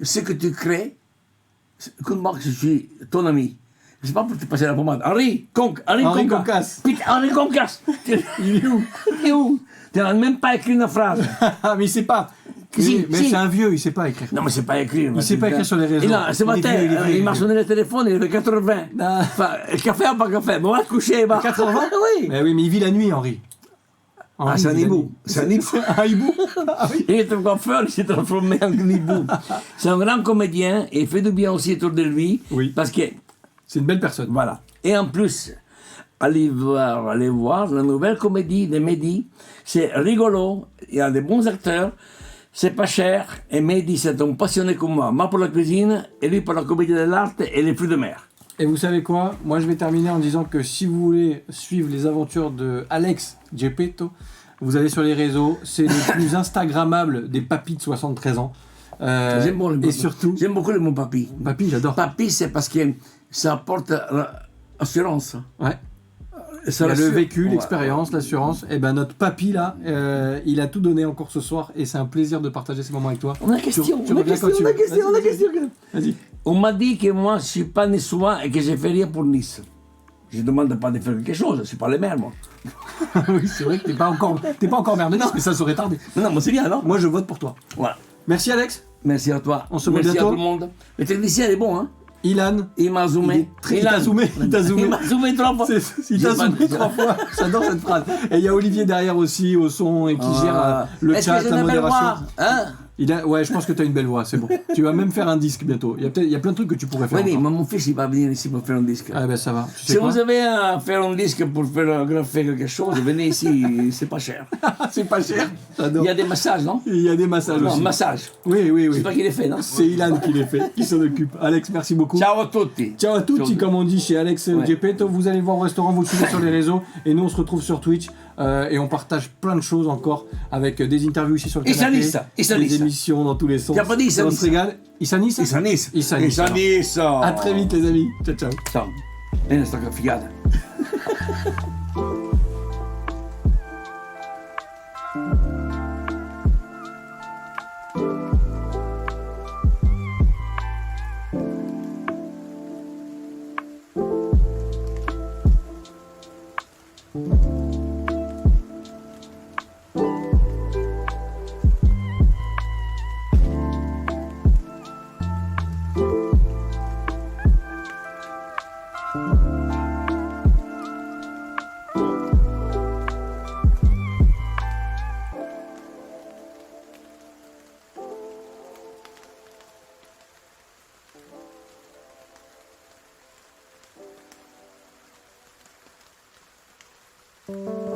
ce que tu crées, écoute moi que je suis ton ami. Je sais pas pour te passer la pommade. Henri Henri Concasse. Putain, Henri Concasse. Il est où? Il est où? Tu n'as même pas écrit une phrase. Ah, mais il sait pas. Si, Mais si. c'est un vieux, il sait pas écrire. Non, mais c'est pas écrit. Il sait pas écrire sur les réseaux. Ce matin, Il est vieux, il est il m'a vieux. sonné le téléphone, il avait 80. Ah. Enfin, café ou pas café? Bon, on va se coucher. Bah. 80? Oui. Mais oui, mais il vit la nuit, Henri. Ah, c'est un il vit la hibou. nuit. C'est un hibou. Un hibou? Ah oui. Il était coiffeur, il s'est transformé en hibou. C'est un grand comédien et il fait du bien aussi autour de lui. Oui. Parce que, C'est une belle personne. voilà. Et en plus, allez voir la nouvelle comédie de Mehdi. C'est rigolo, il y a des bons acteurs, c'est pas cher. Et Mehdi, c'est un passionné comme moi pour la cuisine et lui pour la comédie de l'art et les fruits de mer. Et vous savez quoi? Moi, je vais terminer en disant que si vous voulez suivre les aventures de Alex Gepetto, vous allez sur les réseaux. C'est le plus Instagrammable des papis de 73 ans. J'aime beaucoup le mot et papy. surtout, J'aime beaucoup le mot papy. papy, j'adore. Papy, c'est parce que ça apporte assurance. Ouais. Ça Il y a le rassure. vécu, Ouais. l'expérience, l'assurance. Et ben notre papy là, il a tout donné encore ce soir et c'est un plaisir de partager ces moments avec toi. On a une question, Tu on a une reviens question, quand tu on a une veux. question, on a une question. Vas-y. On m'a dit que moi, je ne suis pas niçois et que je fais rien pour Nice. Je ne demande pas de faire quelque chose, je ne suis pas le maire, moi. Oui, c'est vrai que t'es pas encore maire de Nice, mais ça serait tardé. Non, mais c'est bien, non? Moi, je vote pour toi. Voilà. Merci Alex. Merci à toi. On se voit Merci bientôt. à tout le monde. Le technicien, il est bon, hein? Ilan. Il m'a zoomé. Il t'a zoomé. Il t'a zoomé. Il m'a zoomé 3 fois. Il t'a J'ai pas- zoomé 3 fois. J'adore cette phrase. Et il y a Olivier derrière aussi au son et qui gère le Est-ce chat, que j'ai la une belle modération. voix, hein? Ouais, je pense que tu as une belle voix, c'est bon. Tu vas même faire un disque bientôt. Il y a plein de trucs que tu pourrais faire. Oui, encore. mais mon fils, il va venir ici pour faire un disque. Ah ben ça va. Tu sais Si quoi vous avez à faire un disque pour faire quelque chose, venez ici, c'est pas cher. C'est pas cher. J'adore. Il y a des massages, non? Il y a des massages Non, aussi. massage. Oui, oui, C'est oui. toi qui les fais, non? C'est Ilan qui les fait, qui s'en occupe. Alex, merci beaucoup. Ciao à tutti. Ciao à tutti, comme on dit chez Alex Gepetto. Vous allez voir au restaurant, vous le suivez sur les réseaux. Et nous, on se retrouve sur Twitch. Et on partage plein de choses encore avec des interviews ici sur le canapé. Des émissions dans tous les sens. T'as pas dit On se Issanissa? régale. Issanissa? Issanissa. Issanissa. Issanissa. À très vite, les amis. Ciao, ciao. Ciao. Vieni, sta figata. Thank you.